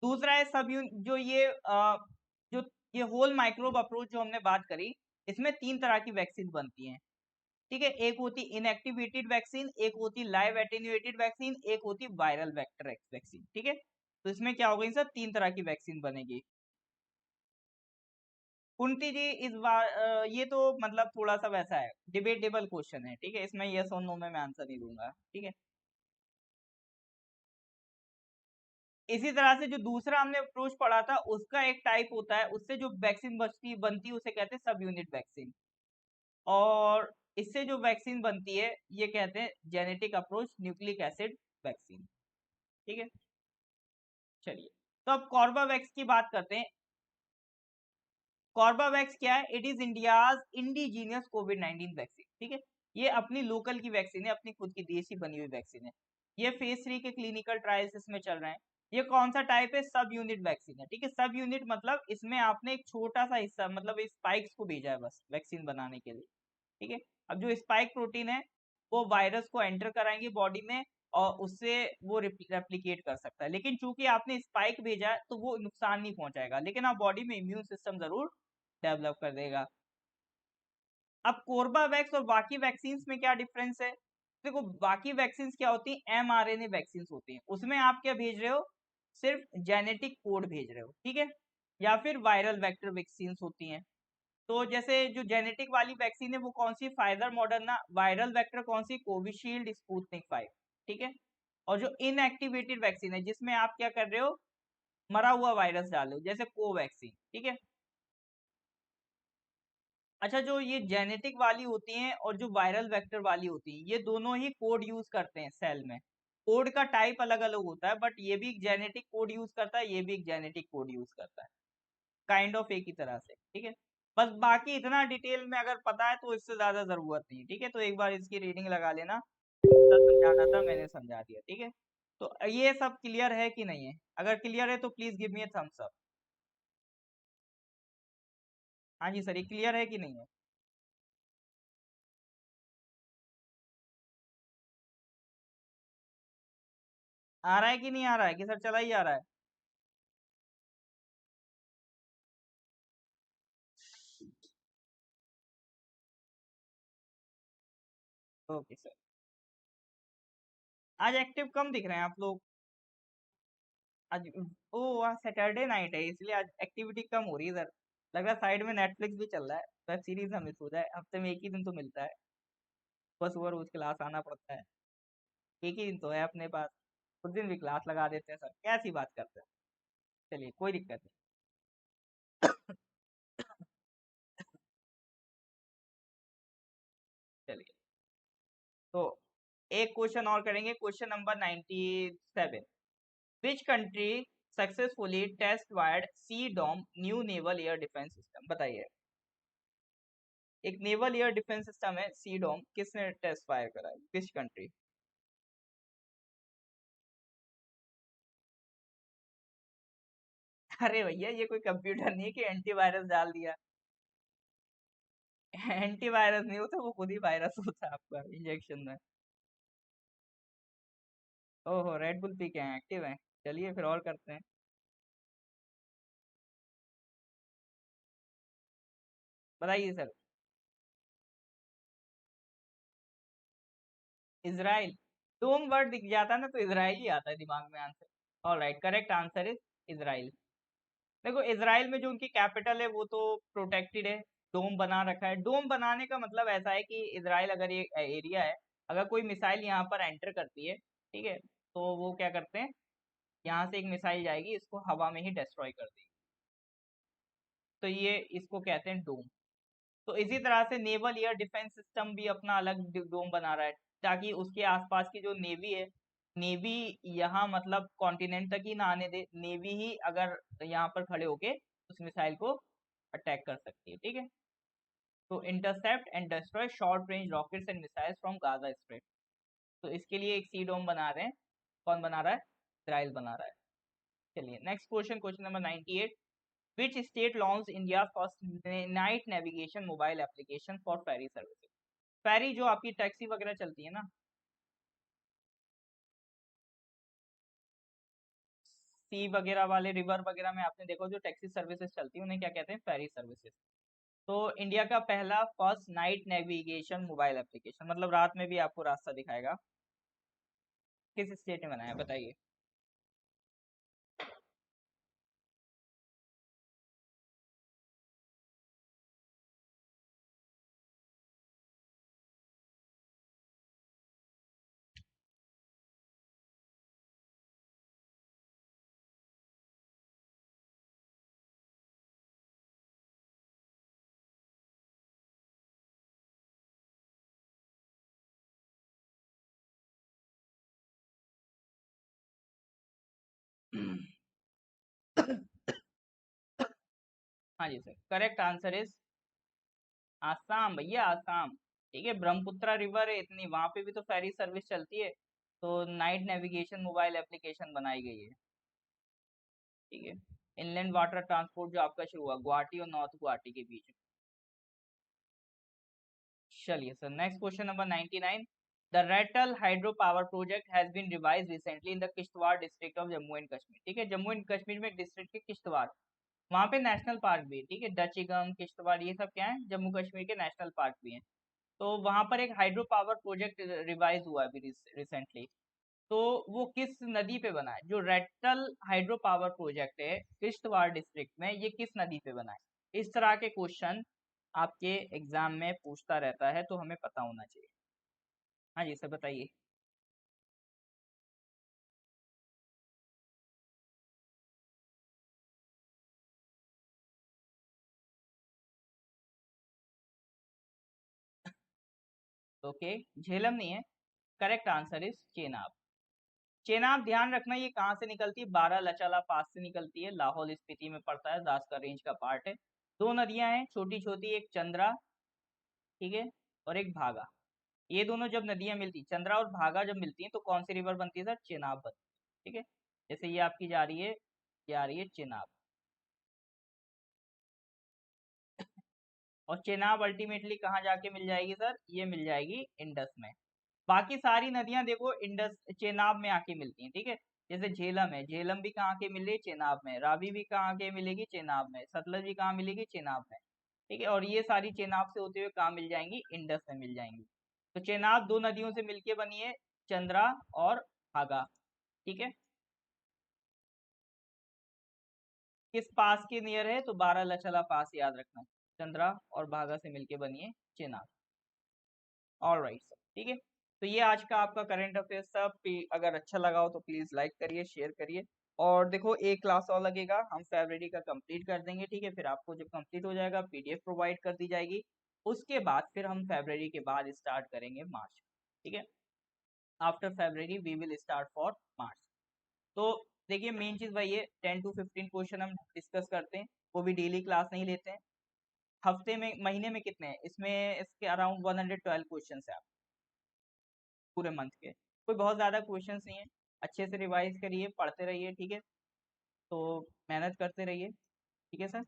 दूसरा है सब जो ये जो ये होल माइक्रोब अप्रोच जो हमने बात करी, इसमें 3 तरह की वैक्सीन बनती हैं, ठीक है। एक होती इनएक्टिवेटेड वैक्सीन, एक होती लाइव एटेन्यूएटेड वैक्सीन, एक होती वायरल वेक्टर वैक्सीन, ठीक है। तो इसमें क्या होगा, इन सब 3 तरह की वैक्सीन बनेगी। कुंती जी इस बार ये तो मतलब थोड़ा सा वैसा है, डिबेटेबल क्वेश्चन है, ठीक है। इसमें यस और नो में मैं आंसर नहीं दूंगा, ठीक है। इसी तरह से जो दूसरा हमने अप्रोच पढ़ा था, उसका एक टाइप होता है, उससे जो वैक्सीन बनती है उसे कहते हैं सब यूनिट वैक्सीन, और इससे जो वैक्सीन बनती है ये कहते हैं genetic approach nucleic acid vaccine, ठीक है। चलिए, तो अब कॉर्बावैक्स की बात करते हैं। कॉर्बावैक्स क्या है, it is India's indigenous Covid 19 vaccine, ठीक है। ये अपनी लोकल की वैक्सीन है, अपनी खुद की देशी बनी हुई वैक्सीन है। ये फेज 3 के क्लिनिकल ट्रायल्स इसमें चल रहे हैं। ये कौन सा टाइप है, सब यूनिट वैक्सीन है, ठीक है। सब यूनिट मतलब इसमें आपने एक छोटा सा हिस्सा, मतलब स्पाइक्स को भेजा है बस वैक्सीन बनाने के लिए, ठीक है। अब जो स्पाइक प्रोटीन है वो वायरस को एंटर कराएंगे बॉडी में, और उससे वो रेप्लिकेट कर सकता है, लेकिन चूंकि आपने स्पाइक भेजा है तो वो नुकसान नहीं पहुंचाएगा, लेकिन आप बॉडी में इम्यून सिस्टम जरूर डेवलप कर देगा। अब कोर्बावैक्स और बाकी वैक्सीन में क्या डिफरेंस है, देखो बाकी वैक्सीन क्या होती है, mRNA वैक्सीन होती हैं, उसमें आप क्या भेज रहे हो, सिर्फ जेनेटिक कोड भेज रहे हो, ठीक है। या फिर वायरल वेक्टर वैक्सीन होती हैं। तो जैसे जो जेनेटिक वाली वैक्सीन है वो कौन सी, फाइजर मॉडर्ना। वायरल वेक्टर कौन सी, कोविशील्ड स्पुतनिक 5, ठीक है। और जो इनएक्टिवेटेड वैक्सीन है जिसमें आप क्या कर रहे हो, मरा हुआ वायरस डाल रहे हो, जैसे कोवैक्सीन, ठीक है। अच्छा, जो ये जेनेटिक वाली होती हैं और जो वायरल वेक्टर वाली होती हैं, ये दोनों ही कोड यूज करते हैं सेल में। कोड का टाइप अलग अलग होता है, बट ये भी एक जेनेटिक कोड यूज करता है, ये भी एक जेनेटिक कोड यूज करता है, काइंड ऑफ एक ही तरह से, ठीक है। बस बाकी इतना डिटेल में अगर पता है तो इससे ज्यादा जरूरत नहीं, ठीक है। तो एक बार इसकी रीडिंग लगा लेना, जितना समझाना था मैंने समझा दिया, ठीक है। तो ये सब क्लियर है कि नहीं है, अगर क्लियर है तो please give me a thumbs up. हाँ जी सर, ये क्लियर है कि नहीं है। आ रहा है कि नहीं आ रहा है, कि सर चला ही आ रहा है। Okay sir. आज एक्टिव कम दिख रहे हैं आप लोग। आज ओ, आज सैटरडे नाइट है इसलिए आज एक्टिविटी कम हो रही है सर। लग रहा है साइड में नेटफ्लिक्स भी चल रहा है, वेब सीरीज ना मिस हो जाए, हफ्ते में एक ही दिन तो मिलता है। बस सुबह रोज क्लास आना पड़ता है, एक ही दिन तो है अपने पास, उस दिन भी क्लास लगा देते हैं सर, कैसी बात करते हैं। चलिए कोई दिक्कत नहीं। चलिए, तो एक क्वेश्चन और करेंगे, question number 97। Which country successfully test fired Sea Dome new naval air defence system, बताइए। एक नेवल एयर डिफेंस सिस्टम है सी डॉम, किसने टेस्ट फायर करा है, किस कंट्री। अरे भैया ये कोई कंप्यूटर नहीं है कि एंटीवायरस डाल दिया। एंटीवायरस नहीं होता, वो खुद ही वायरस होता है आपका इंजेक्शन में। ओहो, रेड बुल पी के हैं, एक्टिव हैं। चलिए फिर और करते हैं। बताइए सर। इसराइल, डोम वर्ड दिख जाता है ना तो इसराइल ही आता है दिमाग में answer. Alright, correct answer is Israel. देखो इसराइल में जो उनकी कैपिटल है वो तो प्रोटेक्टेड है, डोम बना रखा है। डोम बनाने का मतलब ऐसा है कि इसराइल अगर ये एरिया है, अगर कोई मिसाइल यहाँ पर एंटर करती है, ठीक है, तो वो क्या करते हैं, यहाँ से एक मिसाइल जाएगी, इसको हवा में ही डिस्ट्रॉय कर देगी। तो ये इसको कहते हैं डोम। तो इसी तरह से नेवल एयर डिफेंस सिस्टम भी अपना अलग डोम बना रहा है, ताकि उसके आसपास की जो नेवी है, नेवी यहाँ मतलब कॉन्टिनेंट तक ही ना आने दे, नेवी ही अगर यहाँ पर खड़े होके उस मिसाइल को अटैक कर सकती है, ठीक है। तो intercept and destroy short range rockets and missiles from Gaza strip. तो इसके लिए एक सी डोम बना रहे हैं, कौन बना रहा है, इसराइल बना रहा है। चलिए next question, question number 98। Which state launch India first night navigation mobile application for ferry services. Ferry जो आपकी टैक्सी वगैरह चलती है ना, सी वगैरह वाले, रिवर वगैरह में आपने देखो जो टैक्सी सर्विसेज चलती है उन्हें क्या कहते हैं, फेरी सर्विसेज। तो इंडिया का पहला first night navigation mobile application, मतलब रात में भी आपको रास्ता दिखाएगा, किस स्टेट ने बनाया बताइए? हाँ जी sir, correct answer is Assam भैया, आसाम। ठीक है, ब्रह्मपुत्र रिवर है इतनी, वहां पे भी तो फेरी सर्विस चलती है, तो नाइट नेविगेशन मोबाइल एप्लीकेशन बनाई गई है। ठीक है, इनलैंड वाटर ट्रांसपोर्ट जो आपका शुरू हुआ गुवाहाटी और नॉर्थ गुवाहाटी के बीच में। चलिए sir, next question number 99। The Ratle hydro power project has been revised recently in the Kishtwar district of Jammu and Kashmir. ठीक है, जम्मू एंड कश्मीर में एक डिस्ट्रिक्ट है किश्तवाड़, वहां पे नेशनल पार्क भी है। ठीक है, डचीगम, किश्तवाड़, ये सब क्या है, जम्मू कश्मीर के नेशनल पार्क भी हैं। तो वहां पर एक हाइड्रो पावर प्रोजेक्ट रिवाइज हुआ अभी रिसेंटली। तो वो किस नदी पे बना है? जो रेटल हाइड्रो पावर प्रोजेक्ट है किश्तवाड़ डिस्ट्रिक्ट में, ये किस नदी पे बना है? इस तरह के क्वेश्चन आपके एग्जाम में पूछता रहता है, तो हमें पता होना चाहिए। हाँ जी सर, बताइए। ओके, झेलम नहीं है, correct answer is Chenab. Chenab, ध्यान रखना ये कहाँ से निकलती है, बारह लचाला पास से निकलती है, लाहौल स्पीति में पड़ता है, दासका रेंज का पार्ट है। दो नदियां हैं छोटी छोटी, एक चंद्रा, ठीक है, और एक भागा। ये दोनों जब नदियां मिलती, चंद्रा और भागा जब मिलती हैं, तो कौन सी रिवर बनती है सर? चेनाब बनती है। ठीक है, जैसे ये आपकी जा रही है, ये आ रही है चेनाब, और चेनाब अल्टीमेटली कहाँ जाके मिल जाएगी सर? ये मिल जाएगी इंडस में। बाकी सारी नदियां देखो इंडस चेनाब में आके मिलती हैं। ठीक है, जैसे झेलम है, झेलम भी कहाँ के मिले? चेनाब में। रावी भी कहाँ के मिलेगी? चेनाब में। सतलज भी कहाँ मिलेगी? चेनाब में। ठीक है, और ये सारी चेनाब से होते हुए कहाँ मिल जाएंगी? इंडस में मिल जाएंगी। तो चेनाब दो नदियों से मिलके बनी है, चंद्रा और भागा। ठीक है, किस पास के नियर है? तो बारह लचला पास, याद रखना। चंद्रा और भागा से मिलके बनी है चेनाब। ऑल राइट सर, ठीक है। तो ये आज का आपका करंट अफेयर सब। अगर अच्छा लगा हो तो प्लीज लाइक करिए, शेयर करिए। और देखो, एक क्लास और लगेगा, हम फेब्रुअरी का कंप्लीट कर देंगे। ठीक है, फिर आपको जब कंप्लीट हो जाएगा पीडीएफ प्रोवाइड कर दी जाएगी। उसके बाद फिर हम फेब्रुअरी के बाद स्टार्ट करेंगे मार्च। ठीक है, after February we will start for March. तो देखिए, मेन चीज वही है, 10 to 15 क्वेश्चन हम डिस्कस करते हैं, वो भी डेली क्लास नहीं लेते हैं। हफ्ते में, महीने में कितने हैं इसमें? इसके अराउंड 112 क्वेश्चन है पूरे मंथ के। कोई बहुत ज़्यादा क्वेश्चंस नहीं है। अच्छे से रिवाइज करिए, पढ़ते रहिए। ठीक है, तो मेहनत करते रहिए। ठीक है सर,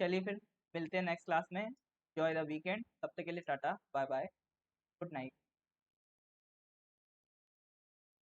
चलिए फिर मिलते हैं नेक्स्ट क्लास में। एंजॉय द वीकेंड, तब तक के लिए tata bye bye, good night.